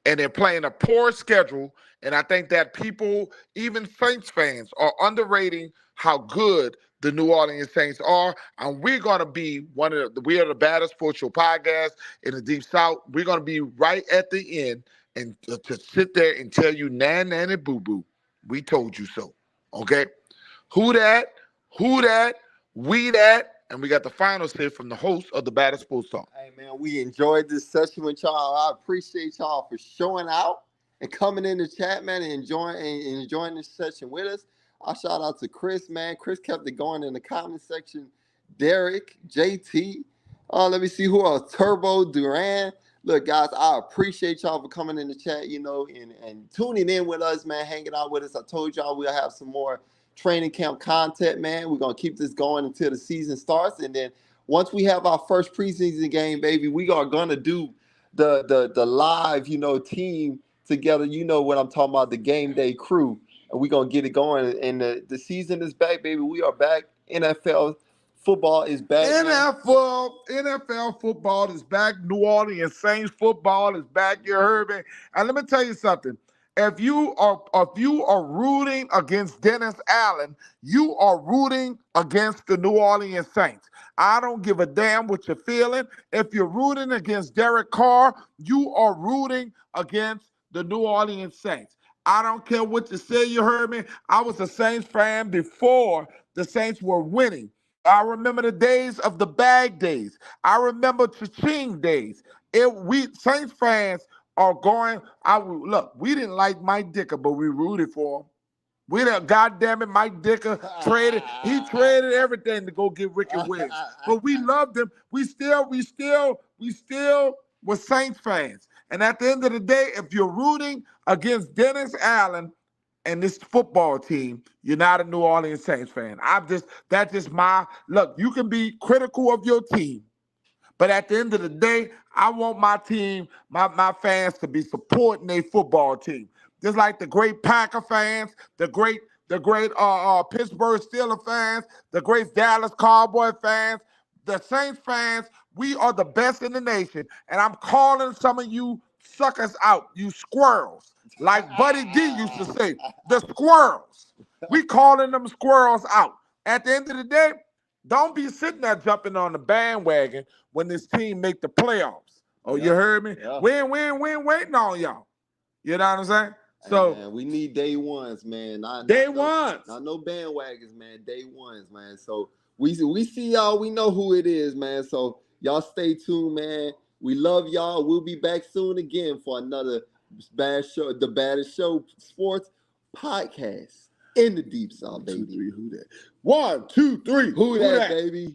and they're playing a poor schedule. And I think that people, even Saints fans, are underrating how good the New Orleans Saints are. And we're going to be we are the baddest sports show podcast in the Deep South. We're going to be right at the end and to sit there and tell you, nan, nan, and boo, boo, we told you so. Okay? Who that? We that? And we got the final say from the host of the Baddest Sports Talk. Hey, man, we enjoyed this session with y'all. I appreciate y'all for showing out and coming in the chat, man, and enjoying this session with us. I shout out to Chris, man. Chris kept it going in the comment section. Derek, JT. Let me see who else. Turbo, Duran. Look, guys, I appreciate y'all for coming in the chat, and tuning in with us, man, hanging out with us. I told y'all we'll have some more training camp content, man. We're going to keep this going until the season starts. And then once we have our first preseason game, baby, we are going to do the live, team together. You know what I'm talking about, the game day crew. And we're going to get it going. And the season is back, baby. We are back. NFL football is back. NFL football is back. New Orleans Saints football is back. You heard me. And let me tell you something. If you are rooting against Dennis Allen, you are rooting against the New Orleans Saints. I don't give a damn what you're feeling. If you're rooting against Derek Carr, you are rooting against the New Orleans Saints. I don't care what you say, you heard me. I was a Saints fan before the Saints were winning. I remember the days of the bag days. I remember cha-ching days. We Saints fans are going. Look, we didn't like Mike Dicker, but we rooted for him. We done, goddamn it, Mike Dicker traded. He traded everything to go get Ricky Williams. But we loved him. We still were Saints fans. And at the end of the day, if you're rooting against Dennis Allen and this football team, you're not a New Orleans Saints fan. That's just my look. You can be critical of your team, but at the end of the day, I want my team, my fans to be supporting their football team. Just like the great Packer fans, the great Pittsburgh Steelers fans, the great Dallas Cowboy fans, the Saints fans. We are the best in the nation. And I'm calling some of you suckers out, you squirrels. Like Buddy D used to say, the squirrels. We calling them squirrels out. At the end of the day, don't be sitting there jumping on the bandwagon when this team make the playoffs. Oh, you heard me? Yeah. We ain't waiting on y'all. You know what I'm saying? So man, we need day ones, man. Not no bandwagons, man. Day ones, man. So we see y'all. We know who it is, man. So y'all stay tuned, man. We love y'all. We'll be back soon again for another the Baddest Show Sports podcast in the Deep South, baby. 1, 2, 3. Who that, baby?